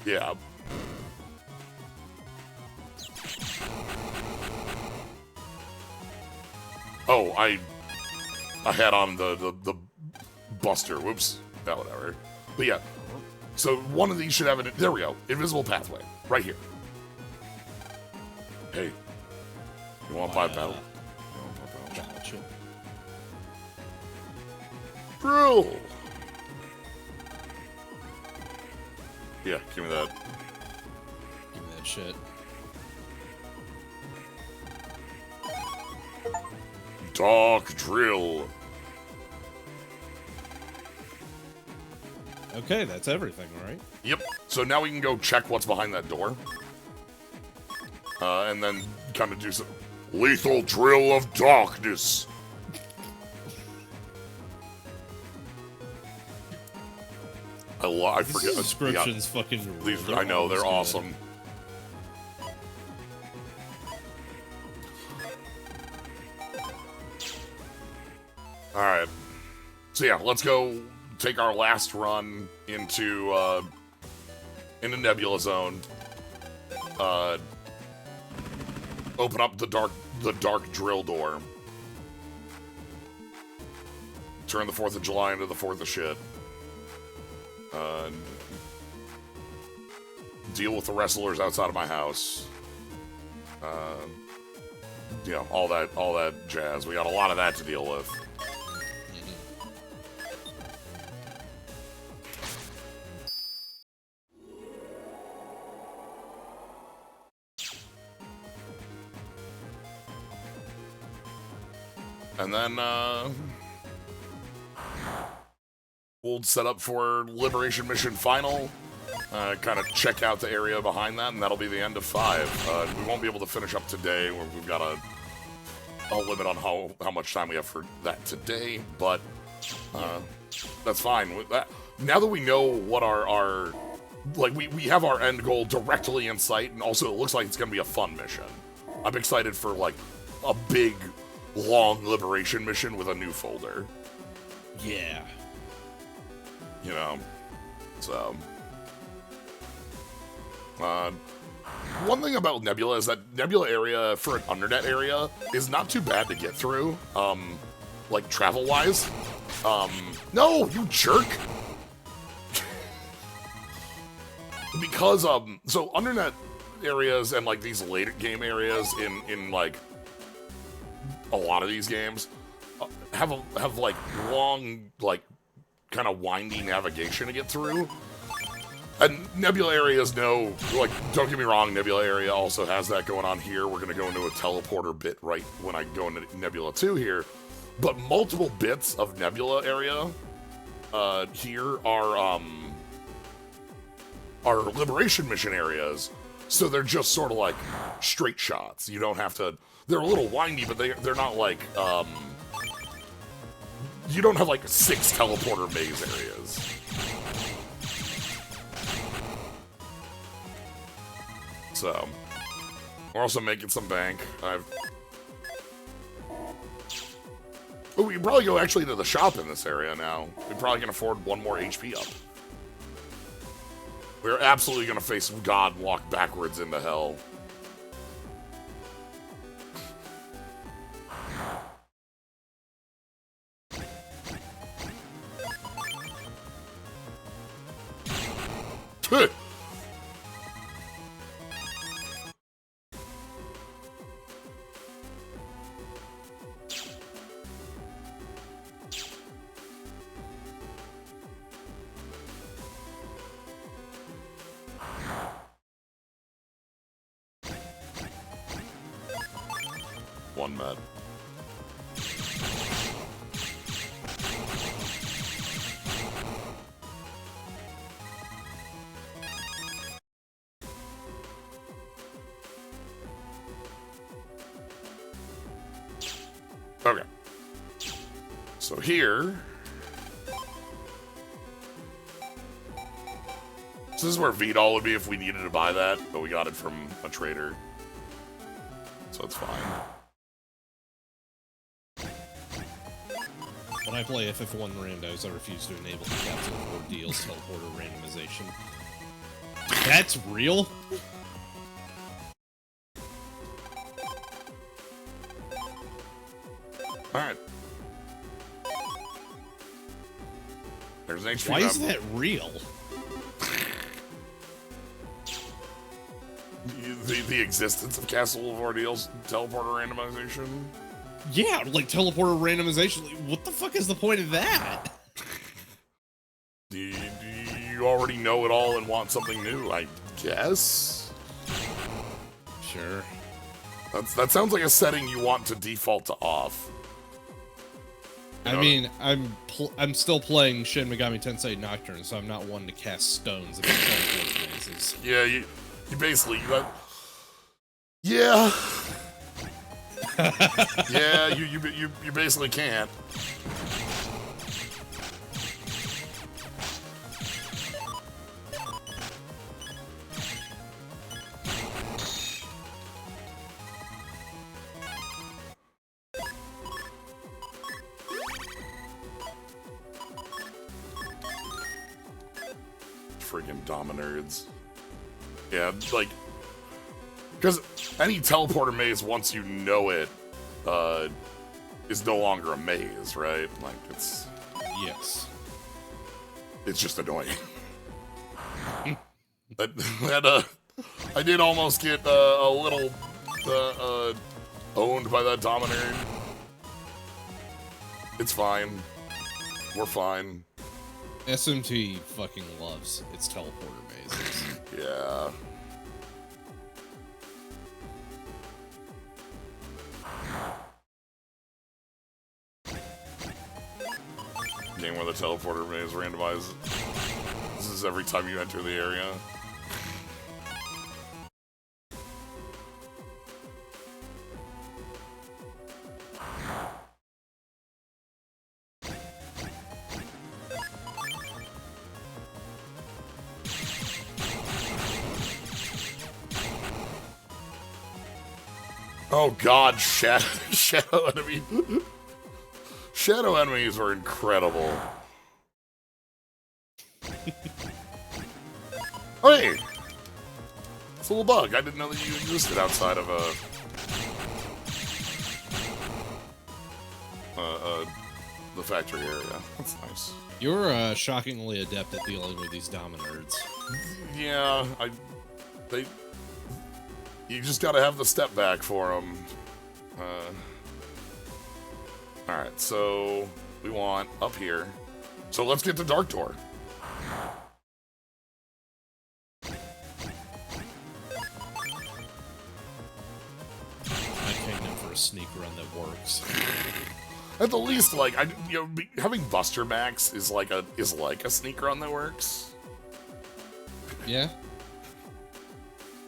Yeah. Oh, I had on the Buster. Whoops. No, whatever. But yeah. So one of these should have an... There we go. Invisible pathway. Right here. Hey. You want 5 battle? Gotcha. Drill! Yeah, give me that. Give me that shit. Dark drill. Okay, that's everything, right? Yep. So now we can go check what's behind that door. And then kind of do some lethal drill of darkness. I forget. This description's fucking These, they're I know, they're always good. awesome. Alright. So yeah, let's go take our last run into Nebula Zone. Open up the dark drill door. Turn the 4th of July into the 4th of shit. deal with the wrestlers outside of my house. You know, all that jazz. We got a lot of that to deal with. And then, we'll set up for Liberation Mission Final. Kind of check out the area behind that, and that'll be the end of 5. We won't be able to finish up today. We've got a limit on how much time we have for that today, but that's fine. With that, now that we know what our like, we have our end goal directly in sight, and also it looks like it's going to be a fun mission. I'm excited for, like, a big, long Liberation mission with a new folder. Yeah. You know, so... one thing about Nebula is that Nebula area, for an Undernet area, is not too bad to get through, like, travel-wise. No, you jerk! Because, so Undernet areas and, like, these late game areas in like, a lot of these games have like, long, like, kind of windy navigation to get through. And Nebula areas, no, like, don't get me wrong, Nebula area also has that going on here. We're going to go into a teleporter bit right when I go into Nebula 2 here. But multiple bits of Nebula area here are Liberation Mission areas. So they're just sort of like straight shots. You don't have to, they're a little windy, but they're not like, you don't have like 6 teleporter maze areas. So, we're also making some bank. Oh, we can probably go actually to the shop in this area now. We probably can afford 1 more HP up. We're absolutely gonna face God and walk backwards into hell. One med. Okay. So here... So this is where VDOL would be if we needed to buy that, but we got it from a trader. So it's fine. When I play FF1 randos, I refuse to enable the Capsule of Ordeals teleporter randomization. That's real? Alright. There's an HP. Why is that real? The existence of Castle of Ordeals teleporter randomization? Yeah, like teleporter randomization. Like, what the fuck is the point of that? Do you already know it all and want something new, I guess? Sure. That sounds like a setting you want to default to off. You know? I mean, I'm still playing Shin Megami Tensei Nocturne, so I'm not one to cast stones at the teleport mazes. Yeah, you basically... yeah. Yeah, you basically can't. Friggin' Dominerds. Yeah, like... Because any teleporter maze, once you know it, is no longer a maze, right? Like, Yes. it's just annoying. I did almost get a little owned by that Dominator. It's fine. We're fine. SMT fucking loves its teleporter mazes. Yeah. Game where the teleporter maze randomizes. This is every time you enter the area. Oh god, shadow enemy. Shadow enemies are incredible. Oh, hey! It's a little bug. I didn't know that you existed outside of the factory area. That's nice. You're shockingly adept at dealing with these Dominards. Yeah, you just gotta have the step back for them. Alright, so we want up here. So let's get to Dark Door. I came in for a sneak run that works. At the least, like, having Buster Max is like a sneak run that works. Yeah.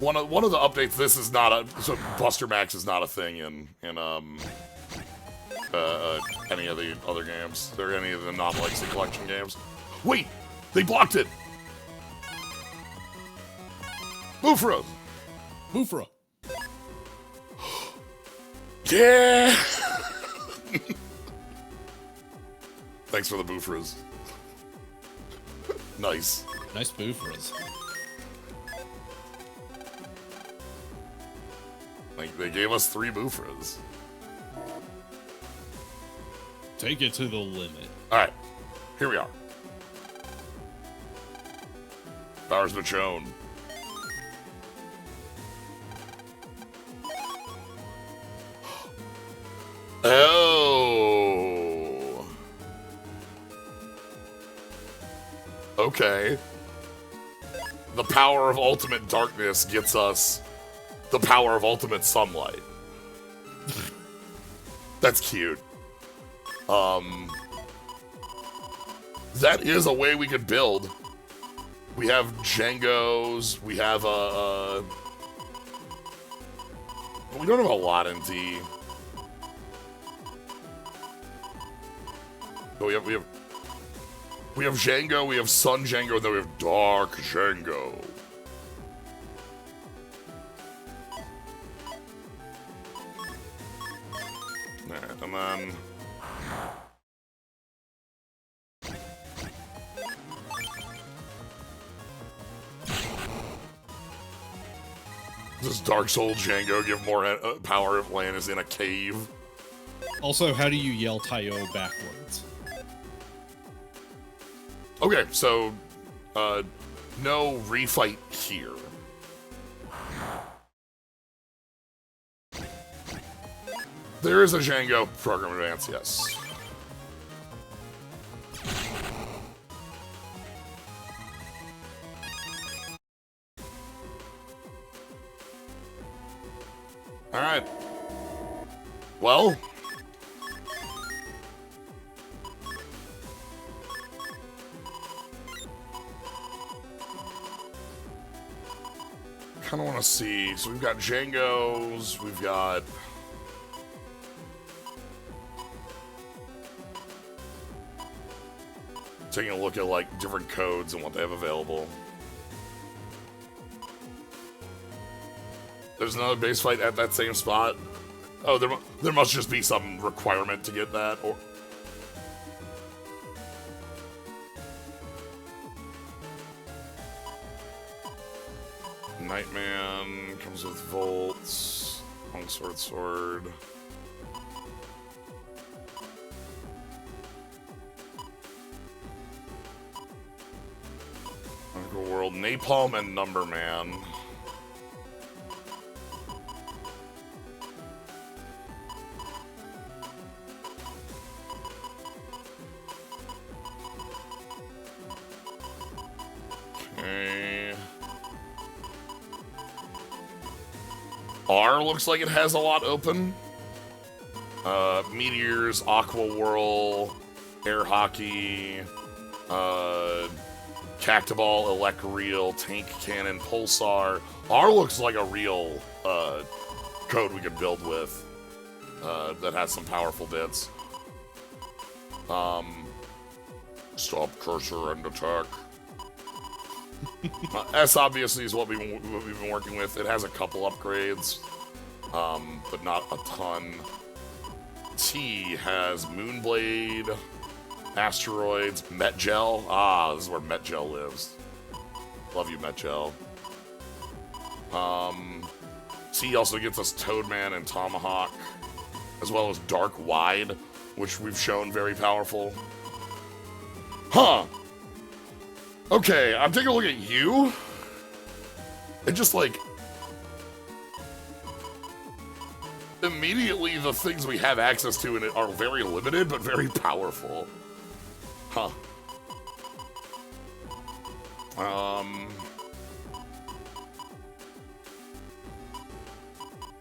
One of the updates. This is not so Buster Max is not a thing in any of the other games or any of the non-Legacy Collection games. Wait, they blocked it. Vpris. Vpris. Yeah. Thanks for the Vpris. Nice. Nice Vpris. Like, they gave us 3 Vpris. Take it to the limit. Alright, here we are. Power's been shown. Oh. Okay. The power of ultimate darkness gets us the power of ultimate sunlight. That's cute. That is a way we could build. We have Django's, we have we don't have a lot in D. But we have Django, we have Sun Django, then we have Dark Django. Alright, and then does Dark Soul Django give more power if Lan is in a cave? Also, how do you yell Tayo backwards? Okay, so, no refight here. There is a Django program advance, yes. Alright. Well. Kind of want to see. So we've got Django's, we've got taking a look at like different codes and what they have available. There's another base fight at that same spot. Oh, there must just be some requirement to get that, or Nightman comes with Volts, Longsword Sword. Aqua World, Napalm, and Numberman. Okay. R looks like it has a lot open. Meteors, Aqua Whirl, Air Hockey, Cactoball, Electreel, Tank Cannon, Pulsar. R looks like a real code we could build with that has some powerful bits. Stop, cursor, and attack. S obviously is what we've been working with. It has a couple upgrades, but not a ton. T has Moonblade, Asteroids, Metgel. Ah, this is where Metgel lives. Love you, Metgel. T also gets us Toadman and Tomahawk, as well as Dark Wide, which we've shown very powerful. Huh. Okay, I'm taking a look at you. And just like... immediately the things we have access to in it are very limited, but very powerful. Huh.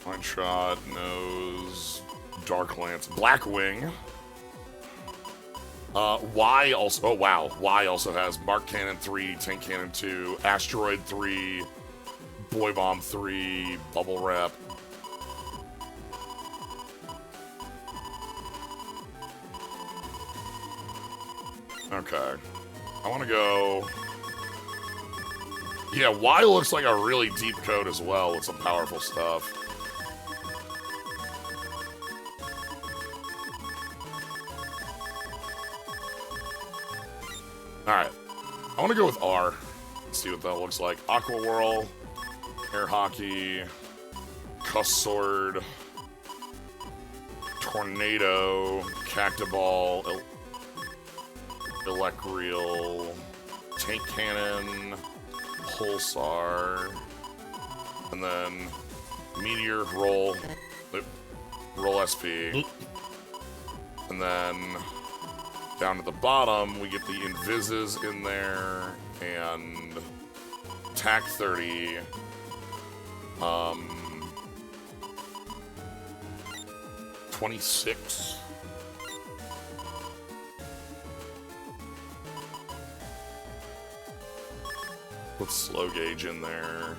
Line Shot, Nose, Dark Lance, Blackwing. Y also, oh wow, Y also has Mark Cannon 3, Tank Cannon 2, Asteroid 3, Boy Bomb 3, Bubble Wrap. Okay. I want to go... Yeah, Y looks like a really deep code as well with some powerful stuff. Alright. I want to go with R. Let's see what that looks like. Aqua Whirl, Air Hockey, Cuss Sword, Tornado, Cactoball, Electreel, Tank Cannon, Pulsar, and then Meteor, Roll SP, and then down at the bottom we get the Invises in there, and Attack 30, 26. Put Slow Gauge in there.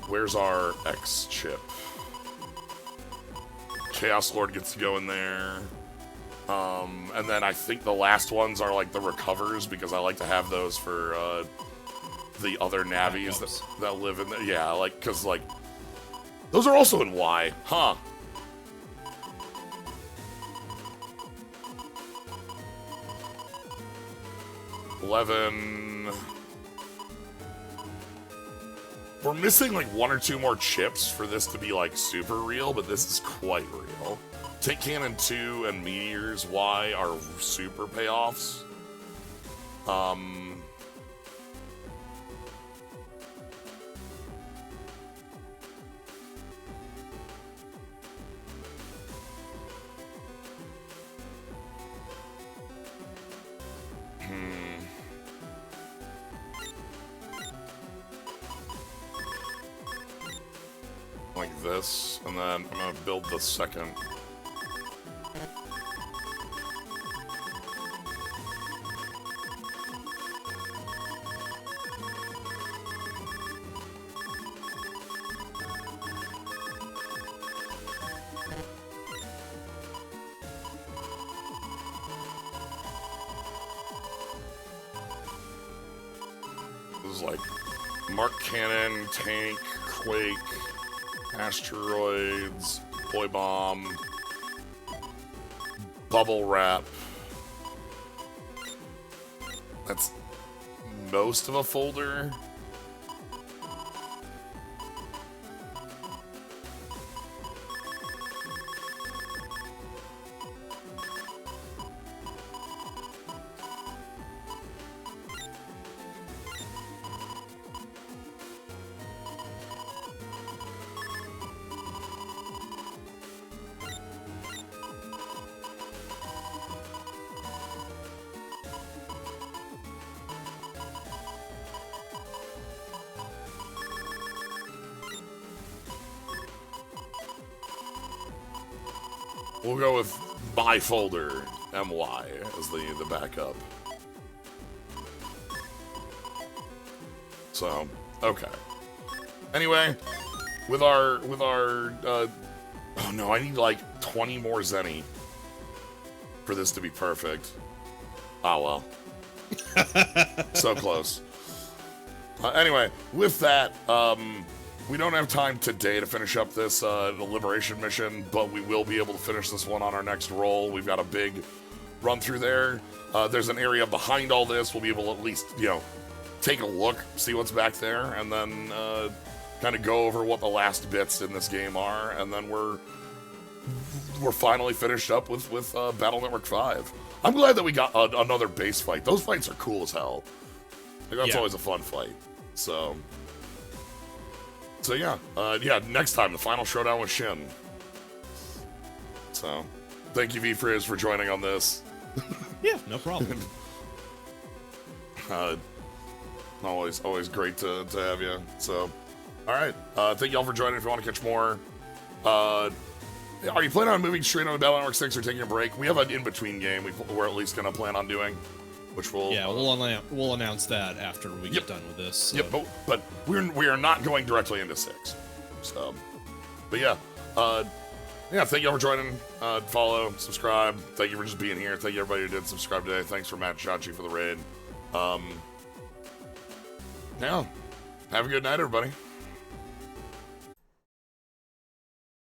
Where's our X chip? Chaos Lord gets to go in there. And then I think the last ones are like the recovers, because I like to have those for the other navies that live in there. Yeah, like, because like those are also in Y, huh? We're missing like one or two more chips for this to be like super real, but this is quite real. Tank Cannon 2 and Meteors Y are super payoffs. Like this, and then I'm gonna build the second. This is like Mark Cannon, Tank, Quake, Asteroids, Boy Bomb, Bubble Wrap. That's most of a folder. We'll go with my folder, MY, as the backup. So, okay. Anyway, with our, oh no, I need like 20 more Zenny for this to be perfect. Oh well. So close. Anyway, with that, we don't have time today to finish up this the Liberation mission, but we will be able to finish this one on our next roll. We've got a big run through there. There's an area behind all this. We'll be able to at least, take a look, see what's back there, and then kind of go over what the last bits in this game are, and then we're finally finished up with Battle Network 5. I'm glad that we got another base fight. Those fights are cool as hell. Like, that's always a fun fight. So yeah, next time, the final showdown with Shin. So, thank you, Vpris, for joining on this. Yeah, no problem. Always great to have you. So, all right. Thank y'all for joining. If you want to catch more, are you planning on moving straight on to Battle Network 6 or taking a break? We have an in-between game we're at least going to plan on doing, which we'll... Yeah, we'll announce that after we get done with this. So. Yep, but we are not going directly into 6. So, but yeah. Thank y'all for joining. Follow, subscribe. Thank you for just being here. Thank you everybody who did subscribe today. Thanks for Matt and Chachi for the raid. Yeah. Have a good night, everybody.